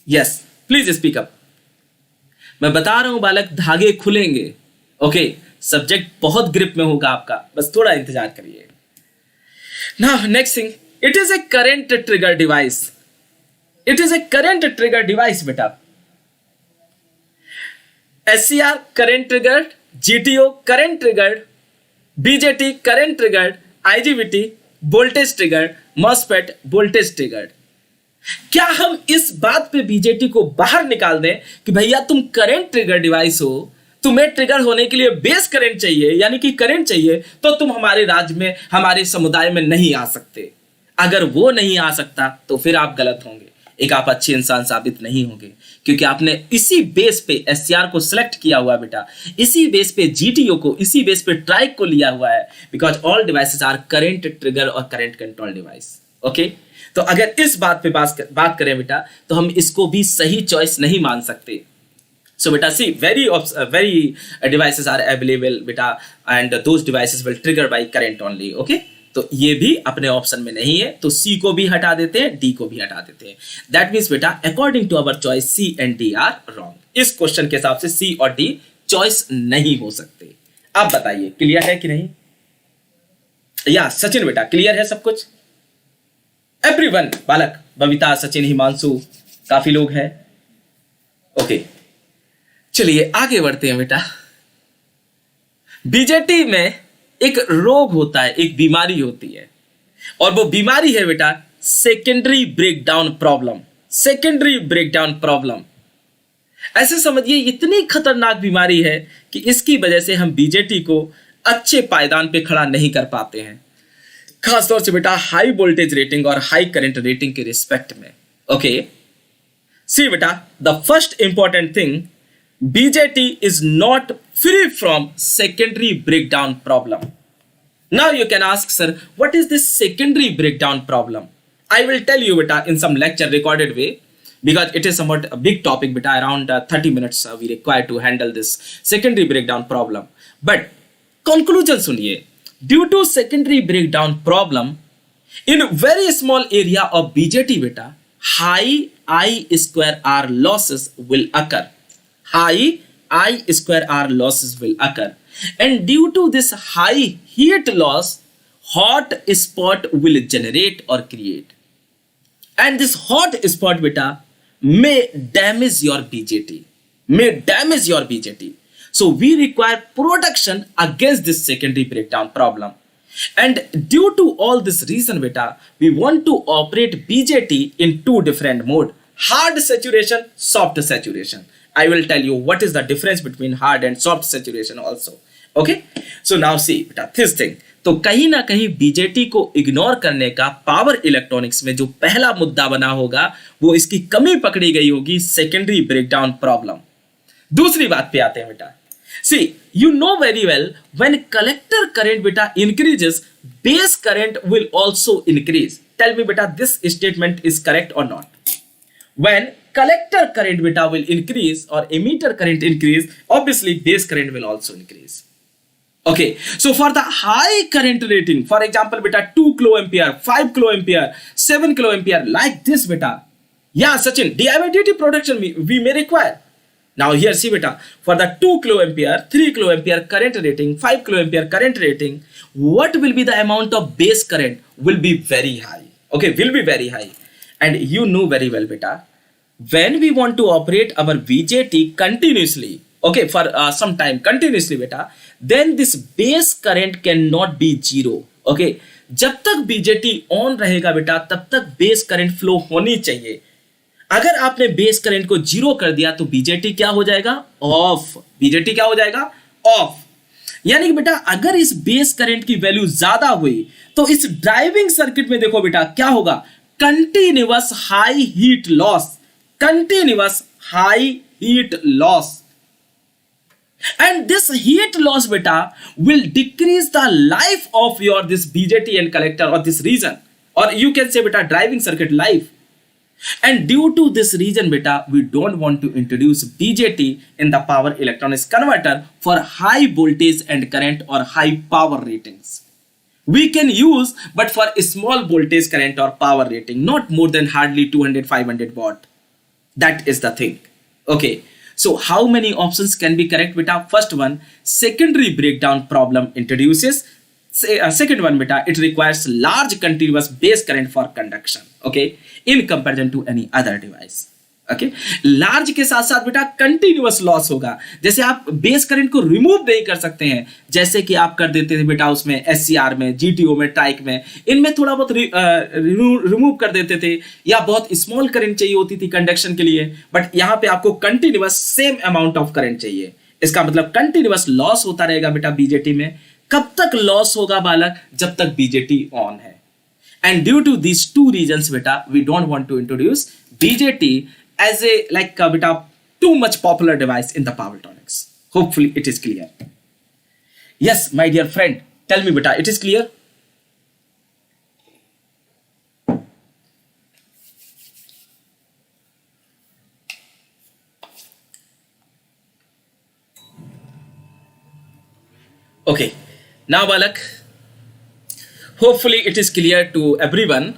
Yes, please speak up. मैं बता रहा हूं बालक, धागे खुलेंगे। ओके, सब्जेक्ट बहुत ग्रिप में होगा आपका, बस थोड़ा इंतजार करिए। Now next thing, it is a current trigger device. It is a current trigger device बेटा। SCR current triggered, GTO current triggered, BJT current triggered, IGBT voltage triggered, MOSFET voltage triggered. क्या हम इस बात पे बीजेटी को बाहर निकाल दें कि भैया तुम करंट ट्रिगर डिवाइस हो, तुम्हें ट्रिगर होने के लिए बेस करंट चाहिए, यानी कि करंट चाहिए, तो तुम हमारे राज्य में, हमारे समुदाय में नहीं आ सकते। अगर वो नहीं आ सकता तो फिर आप गलत होंगे, एक आप अच्छे इंसान साबित नहीं होंगे, क्योंकि आपने इसी बेस पे एससीआर को सिलेक्ट किया हुआ बेटा, इसी बेस पे जीटीओ को, इसी बेस पे ट्राइक को लिया हुआ है, because all devices are current trigger और करंट कंट्रोल डिवाइस। ओके, तो अगर इस बात पे बात करें बेटा, तो हम इसको भी सही चॉइस नहीं मान सकते। So beta, see, very devices are available beta, and those devices will trigger by current only. Okay, तो ये भी अपने ऑप्शन में नहीं है, तो सी को भी हटा देते हैं, डी को भी हटा देते हैं। दैट मीन्स बेटा according to our choice C and D are wrong. इस क्वेश्चन के हिसाब से सी और डी चॉइस नहीं हो सकते। आप बताइए क्लियर है कि नहीं? या सचिन बेटा क्लियर है सब कुछ? एवरीवन, बालक, बबीता, सचिन, हिमांशु, काफी लोग हैं। ओके, चलिए आगे बढ़ते हैं बेटा। बीजेटी में एक रोग होता है, एक बीमारी होती है, और वो बीमारी है बेटा secondary breakdown problem. Secondary breakdown problem ऐसे समझिए इतनी खतरनाक बीमारी है कि इसकी वजह से हम बीजेटी को अच्छे पायदान पे खड़ा नहीं कर पाते हैं, खासतौर से बेटा हाई वोल्टेज रेटिंग और हाई करंट रेटिंग के रिस्पेक्ट में। ओके, सी बेटा, the first important thing, BJT is not free from secondary breakdown problem. Now you can ask, sir, what is this secondary breakdown problem? I will tell you beta in some lecture recorded way, because it is somewhat a big topic beta, around 30 minutes we require to handle this secondary breakdown problem. But conclusion सुनिए, due to secondary breakdown problem in very small area of BJT beta, high I square R losses will occur. High I square R losses will occur, and due to this high heat loss, hot spot will generate or create, and this hot spot beta may damage your BJT, may damage your BJT. So we require protection against this secondary breakdown problem, and due to all this reason beta, we want to operate BJT in two different mode: hard saturation, soft saturation. I will tell you what is the difference between hard and soft saturation also. Okay, so now see beta this thing, तो कहीं ना कहीं BJT को ignore करने का power electronics में जो पहला मुद्दा बना होगा वो इसकी कमी पकड़ी गई होगी, सेकेंडरी ब्रेकडाउन प्रॉब्लम। दूसरी बात पे आते हैं बेटा। See, you know very well when collector current beta increases, base current will also increase. Tell me beta, this statement is correct or not? When collector current beta will increase or emitter current increase, obviously base current will also increase. Okay, so for the high current rating, for example beta 2 kilo ampere, 5 kilo ampere, 7 kilo ampere, like this beta, yeah Sachin, DI/dt production we may require. Now here see beta, for the 2 kilo ampere, 3 kilo ampere current rating, 5 kilo ampere current rating, what will be the amount of base current? Will be very high. Okay, will be very high. And you know very well beta, when we want to operate our BJT continuously, okay, for some time continuously beta, then this base current cannot be zero. Okay, जब तक BJT on रहेगा बेटा तब तक base current flow होनी चाहिए. अगर आपने बेस करंट को जीरो कर दिया तो बीजेटी क्या हो जाएगा? ऑफ. बीजेटी क्या हो जाएगा? ऑफ. यानी कि बेटा अगर इस बेस करंट की वैल्यू ज्यादा हुई तो इस ड्राइविंग सर्किट में देखो बेटा क्या होगा? Continuous high heat loss. Continuous high heat loss. And this heat loss beta will decrease the life of your this BJT and collector or this region, or you can say beta driving circuit life. And due to this reason beta, we don't want to introduce BJT in the power electronics converter for high voltage and current or high power ratings. We can use but for a small voltage current or power rating, not more than hardly 200-500 watt. That is the thing. Okay. So how many options can be correct beta? First one, secondary breakdown problem introduces. Second one beta, it requires large continuous base current for conduction. Okay, in comparison to any other device. Okay, large के साथ साथ बेटा continuous loss होगा. जैसे आप base current को remove नहीं कर सकते हैं, जैसे कि आप कर देते थे बेटा उसमें एससीआर में, जीटीओ में, ट्राइक में, इनमें थोड़ा बहुत रिमूव कर देते थे या बहुत स्मॉल करंट चाहिए होती थी कंडक्शन के लिए. बट यहाँ पे आपको continuous same amount of current चाहिए. इसका मतलब कंटिन्यूअस लॉस होता रहेगा बेटा बीजेटी में. कब तक लॉस होगा बालक? जब तक बीजेटी ऑन है. And due to these two reasons बेटा we don't want to introduce BJT as a like beta too much popular device in the power electronics. Hopefully it is clear. Yes my dear friend, tell me beta, it is clear? Okay, now balak, hopefully it is clear to everyone.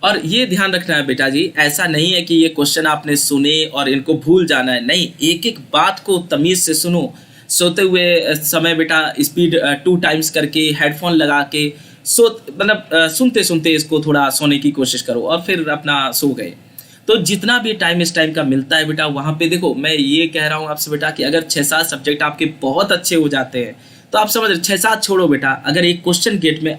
और ये ध्यान रखना है बेटा जी, ऐसा नहीं है कि ये क्वेश्चन आपने सुने और इनको भूल जाना है. नहीं, एक एक बात को तमीज से सुनो. सोते हुए समय बेटा स्पीड 2 टाइम्स करके हेडफोन लगा के मतलब सुनते सुनते इसको थोड़ा सोने की कोशिश करो और फिर अपना सो गए. तो जितना भी टाइम इस टाइम का मिलता है बेटा वहाँ पे देखो, मैं ये कह रहा हूँ आपसे बेटा कि अगर 6-7 सब्जेक्ट आपके बहुत अच्छे हो जाते हैं तो आप समझ रहे 6-7 छोड़ो बेटा, अगर एक क्वेश्चन गेट में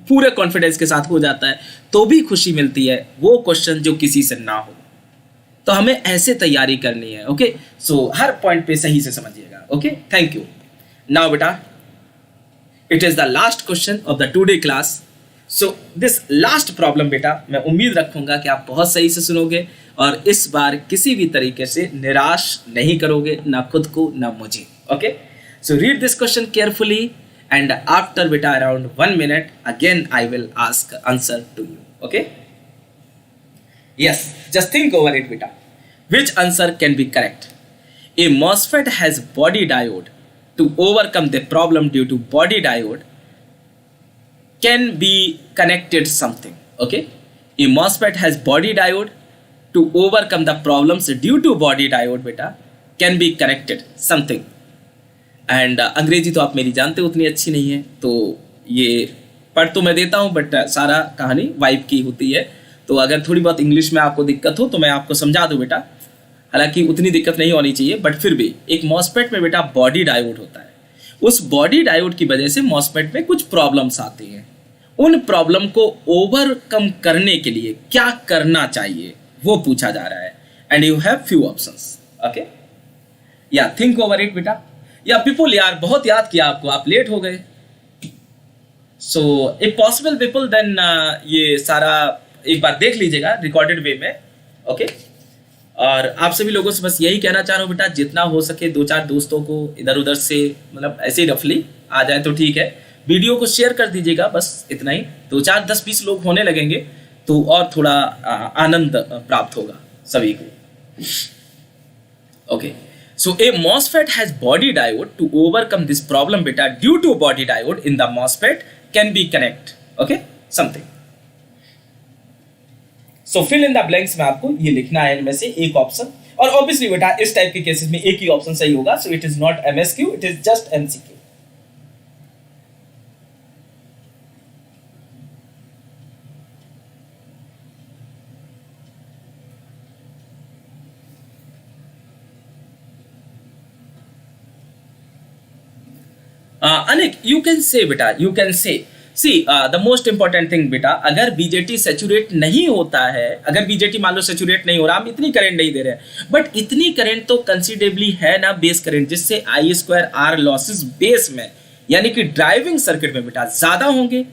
पूरे कॉन्फिडेंस के साथ हो जाता है तो भी खुशी मिलती है, वो क्वेश्चन जो किसी से ना हो. तो हमें ऐसे तैयारी करनी है. ओके, सो हर पॉइंट पे सही से समझिएगा. Okay, thank you. नाउ बेटा it is the last question of the today class. So this last problem बेटा मैं उम्मीद रखूंगा कि आप बहुत सही से सुनोगे और इस बार किसी भी तरीके से निराश नहीं करोगे, ना खुद को ना मुझे. Okay, so read this question carefully. And after beta around 1 minute again I will ask answer to you. Okay, yes, just think over it beta. Which answer can be correct? A MOSFET has body diode. To overcome the problem due to body diode can be connected something. Okay, a MOSFET has body diode. To overcome the problems due to body diode beta can be connected something. And अंग्रेजी तो आप मेरी जानते उतनी अच्छी नहीं है, तो ये पढ़ तो मैं देता हूँ बट सारा कहानी वाइब की होती है. तो अगर थोड़ी बहुत इंग्लिश में आपको दिक्कत हो तो मैं आपको समझा दूँ बेटा. हालांकि उतनी दिक्कत नहीं होनी चाहिए बट फिर भी एक मॉसफेट में बेटा बॉडी डायोड होता है. उस बॉडी डायोड की वजह से मॉसफेट में कुछ प्रॉब्लम्स आती हैं. उन प्रॉब्लम को ओवरकम करने के लिए क्या करना चाहिए वो पूछा जा रहा है. And you have few options. Okay, या थिंक ओवर इट बेटा. या पीपल यार बहुत याद किया आपको, आप लेट हो गए. So if possible people then ये सारा एक बार देख लीजिएगा रिकॉर्डेड वे में. ओके, और आप सभी लोगों से बस यही कहना चाह रहा हूँ बेटा, जितना हो सके 2-4 दोस्तों को इधर उधर से मतलब ऐसे ही रफली आ जाए तो ठीक है. वीडियो को शेयर कर दीजिएगा, बस इतना ही. 2-4 10-20 लोग होने लगेंगे तो और थोड़ा आनंद प्राप्त होगा सभी को. Okay, so a MOSFET has body diode. To overcome this problem beta, due to body diode in the MOSFET can be connect. Okay, something. So fill in the blanks में आपको ये लिखना है इनमें से एक ऑप्शन. और ऑब्वियसली बेटा इस टाइप के केसेस में एक ही ऑप्शन सही होगा. So it is not MSQ, it is just MCQ. अनिक यू कैन से बेटा, you can say see the most important thing बेटा, अगर बीजेटी सेचुरेट नहीं होता है, अगर बीजेटी मान लो सेचुरेट नहीं हो रहा, हम इतनी करंट नहीं दे रहे हैं, बट इतनी करंट तो कंसिडरेबली है ना बेस करंट, जिससे आई स्क्वायर आर लॉसेस बेस में यानी कि ड्राइविंग सर्किट में बेटा ज्यादा होंगे,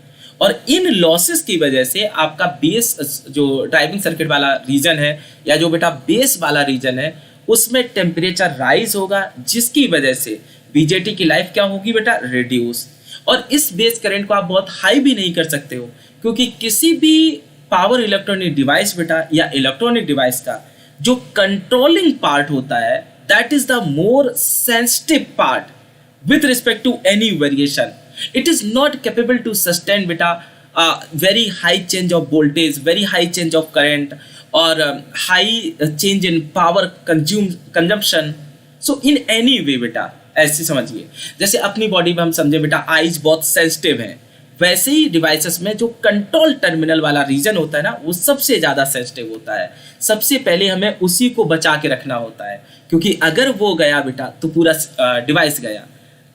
और इन लॉसेस की वजह से आपका बेस जो ड्राइविंग सर्किट वाला रीजन है या जो बेटा बेस वाला रीजन है उसमें टेम्परेचर राइज होगा, जिसकी वजह से बीजेटी की लाइफ क्या होगी बेटा, रिड्यूस। और इस बेस करंट को आप बहुत हाई भी नहीं कर सकते हो, क्योंकि किसी भी पावर इलेक्ट्रॉनिक डिवाइस बेटा या इलेक्ट्रॉनिक डिवाइस का जो कंट्रोलिंग पार्ट होता है that is the more sensitive part with respect to any variation. It is not capable to sustain beta very high change of voltage, very high change of current, or high change in power consumption. So in any way beta, ऐसे समझिए जैसे अपनी body में हम समझे बेटा eyes बहुत sensitive है, वैसे ही डिवाइसेस में जो कंट्रोल टर्मिनल वाला रीजन होता है ना वो सबसे ज़्यादा सेंसिटिव होता है। सबसे पहले हमें उसी को बचा के रखना होता है, क्योंकि अगर वो गया बेटा तो पूरा डिवाइस गया,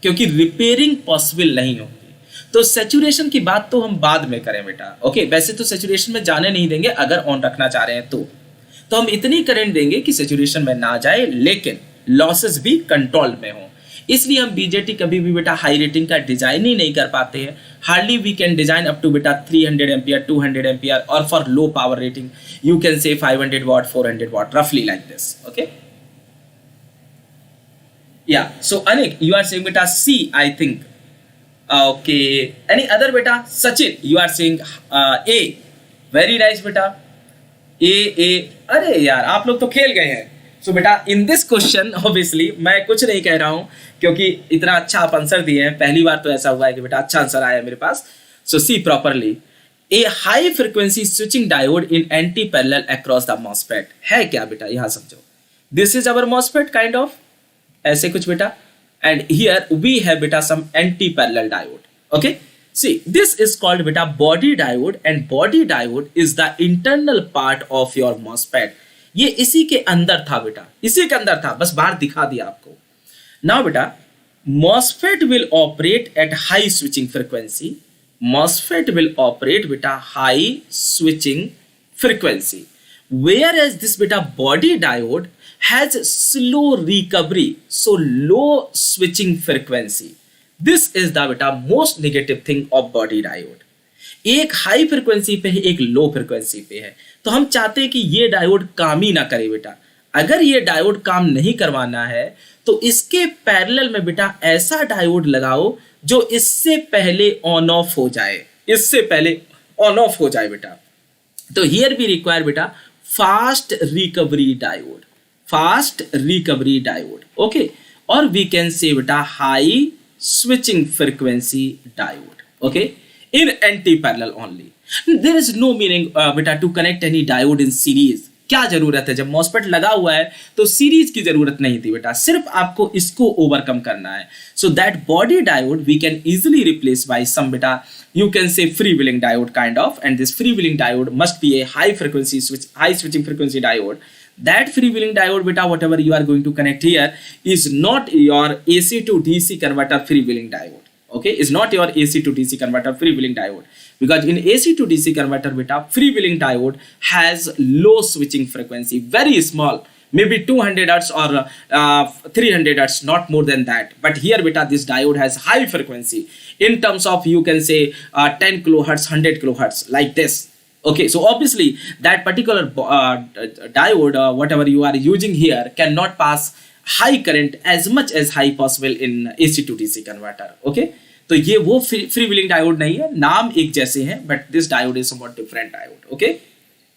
क्योंकि रिपेयरिंग पॉसिबल नहीं होगी। तो सैचुरेशन की बात तो हम बाद में करें बेटा, ओके। वैसे तो सैचुरेशन में जाने नहीं देंगे, अगर ऑन रखना चाह रहे हैं तो हम इतनी करंट देंगे कि सैचुरेशन में ना जाए, लेकिन लॉसेस भी कंट्रोल में हो। इसलिए हम बीजेटी कभी भी बेटा हाई रेटिंग का डिजाइन ही नहीं कर पाते हैं। Hardly we can design up to बेटा 300 एम्पियर, 200 एम्पियर, और for low power rating you can say 500 watt, 400 watt, रफली like this, okay. Yeah, so Anik, you are saying beta C, I think. Okay, any other beta? Sachin, you are saying A. Very nice beta. A. अरे यार आप लोग तो खेल गए हैं। So बेटा in this question obviously मैं कुछ नहीं कह रहा हूँ, क्योंकि इतना अच्छा आप आंसर दिए हैं, पहली बार तो ऐसा हुआ है कि बेटा अच्छा आंसर आया मेरे पास। So see properly. A high frequency switching diode in anti parallel across the MOSFET है क्या बेटा, यहाँ समझो। This is our MOSFET kind of, ऐसे कुछ बेटा, and here we have beta some anti-parallel diode, okay. See, this is called beta body diode, and body diode is the internal part of your MOSFET. ये इसी के अंदर था बेटा, इसी के अंदर था, बस बाहर दिखा दिया आपको। Now बेटा MOSFET will operate at high switching frequency. MOSFET will operate beta high switching frequency, whereas this beta body diode has slow recovery, so low switching frequency. This is the beta most negative thing of body diode. एक high frequency पे है, एक low frequency पे है, तो हम चाहते हैं कि ये डायोड काम ही ना करे बेटा। अगर ये डायोड काम नहीं करवाना है तो इसके पैरेलल में बेटा ऐसा डायोड लगाओ जो इससे पहले ऑन ऑफ हो जाए, इससे पहले ऑन ऑफ हो जाए बेटा। तो हियर वी रिक्वायर बेटा fast recovery diode, fast recovery diode, okay. और वी कैन से बेटा high switching frequency diode, okay, in anti parallel only. There is no meaning बेटा to connect any diode in series. क्या जरूरत है, जब MOSFET लगा हुआ है तो सीरीज की जरूरत नहीं थी बेटा, सिर्फ आपको इसको ओवरकम करना है। So that body diode we can easily replace by some बेटा you can say freewheeling diode kind of, and this freewheeling diode must be a high frequency switch, high switching frequency diode. That freewheeling diode beta whatever you are going to connect here is not your AC to DC converter freewheeling diode, okay, is not your AC to DC converter freewheeling diode, because in AC to DC converter beta freewheeling diode has low switching frequency, very small, maybe 200 hertz or 300 hertz, not more than that. But here beta this diode has high frequency in terms of you can say 10 kilohertz, 100 kilohertz, like this, okay. So obviously that particular diode whatever you are using here cannot pass high current as much as high possible in AC to DC converter, okay. तो ये वो freewheeling diode नहीं है, नाम एक जैसे हैं, but this diode is somewhat different diode, okay.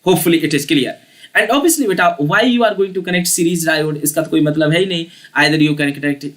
Hopefully it is clear. And obviously beta why you are going to connect series diode, इसका तो कोई मतलब है ही नहीं। either you can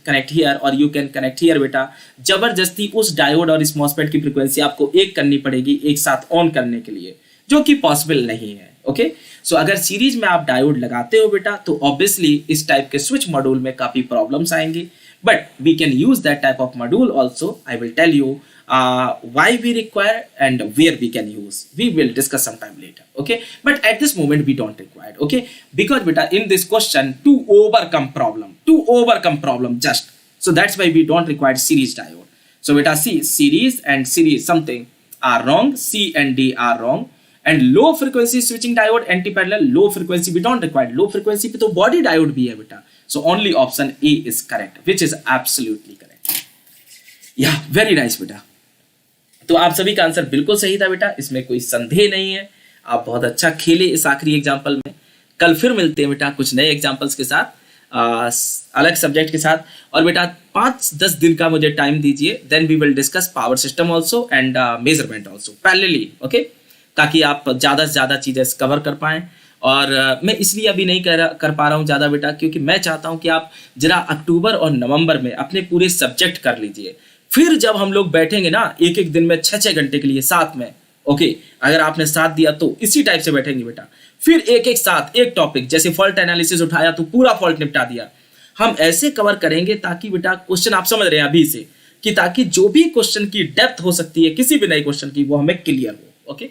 connect here or you can connect here बेटा। जबरदस्ती उस diode और इस मॉसफेट की फ्रीक्वेंसी आपको एक करनी पड़ेगी एक साथ ऑन करने के लिए, जो कि पॉसिबल नहीं है, ओके। सो अगर सीरीज में आप डायोड लगाते हो बेटा तो ऑब्वियसली इस टाइप के स्विच मॉड्यूल में काफी प्रॉब्लम्स आएंगी, but we can use that type of module also. I will tell you why we require and where we can use. We will discuss sometime later, okay. But at this moment we don't require, okay, because beta in this question to overcome problem just, so that's why we don't require series diode. So beta C, series and series something are wrong. C and D are wrong. And low frequency switching diode anti parallel, low frequency we don't require. Low frequency पे तो body diode भी है बेटा. So only option A is correct, which is absolutely correct. Yeah, very nice बेटा. तो आप सभी का आंसर बिल्कुल सही था बेटा, इसमें कोई संदेह नहीं है. आप बहुत अच्छा खेले इस आखिरी एग्जाम्पल में. कल फिर मिलते हैं बेटा कुछ नए एग्जाम्पल्स के साथ, अलग सब्जेक्ट के साथ. और बेटा 5-10 दिन का मुझे टाइम दीजिए, then we will discuss power system also and measurement also parallelly. Okay, ताकि आप ज़्यादा से ज़्यादा चीज़ें कवर कर पाएँ. और मैं इसलिए अभी नहीं कर पा रहा हूँ ज़्यादा बेटा, क्योंकि मैं चाहता हूँ कि आप जरा अक्टूबर और नवंबर में अपने पूरे सब्जेक्ट कर लीजिए. फिर जब हम लोग बैठेंगे ना एक एक दिन में 6-6 घंटे के लिए साथ में, ओके, अगर आपने साथ दिया तो इसी टाइप से बैठेंगे बेटा. फिर एक एक साथ एक टॉपिक, जैसे फॉल्ट एनालिसिस उठाया तो पूरा फॉल्ट निपटा दिया. हम ऐसे कवर करेंगे ताकि बेटा क्वेश्चन आप समझ रहे हैं अभी से, कि ताकि जो भी क्वेश्चन की डेप्थ हो सकती है किसी भी नए क्वेश्चन की, वो हमें क्लियर हो. ओके,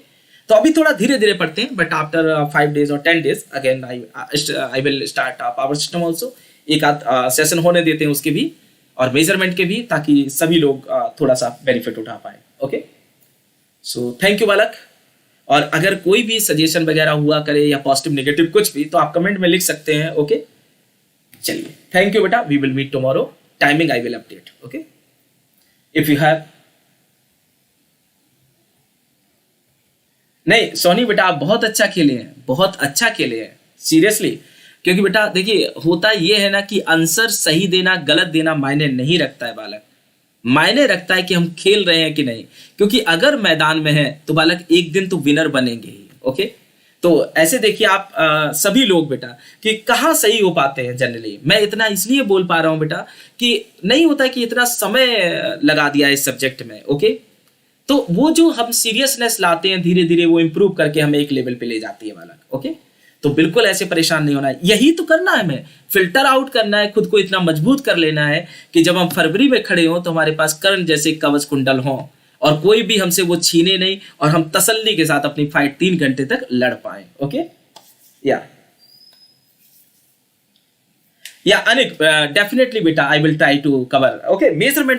तो अभी थोड़ा धीरे धीरे पढ़ते हैं, बट आफ्टर 5 days और 10 days again I will start power system also. एक आध सेशन होने देते हैं उसके भी और मेजरमेंट के भी, ताकि सभी लोग थोड़ा सा बेनिफिट उठा पाए. ओके, सो थैंक यू बालक. और अगर कोई भी सजेशन वगैरह हुआ करे या पॉजिटिव नेगेटिव कुछ भी, तो आप कमेंट में लिख सकते हैं. ओके, चलिए, थैंक यू बेटा. We will meet tomorrow. Timing I will update. Okay, if you have. नहीं सोनी बेटा, आप बहुत अच्छा खेले हैं, बहुत अच्छा खेले हैं सीरियसली. क्योंकि बेटा देखिए होता ये है ना कि आंसर सही देना गलत देना मायने नहीं रखता है बालक, मायने रखता है कि हम खेल रहे हैं कि नहीं. क्योंकि अगर मैदान में है तो बालक एक दिन तो विनर बनेंगे ही. ओके, तो ऐसे देखिए आप सभी लोग बेटा कि कहाँ सही हो पाते हैं जनरली. मैं इतना इसलिए बोल पा रहा हूँ बेटा कि नहीं होता कि इतना समय लगा दिया इस सब्जेक्ट में. ओके, तो वो जो हम सीरियसनेस लाते हैं धीरे धीरे वो इंप्रूव करके हमें एक लेवल पे ले जाती है बालक. ओके, तो बिल्कुल ऐसे परेशान नहीं होना है. यही तो करना है, हमें फिल्टर आउट करना है, खुद को इतना मजबूत कर लेना है कि जब हम फरवरी में खड़े हों तो हमारे पास कर्ण जैसे कवच कुंडल हों और कोई भी हमसे वो छीने नहीं, और हम तसल्ली के साथ अपनी फाइट 3 घंटे तक लड़ पाए. ओके, या अनिक डेफिनेटली बेटा I will try to cover. Okay, measurement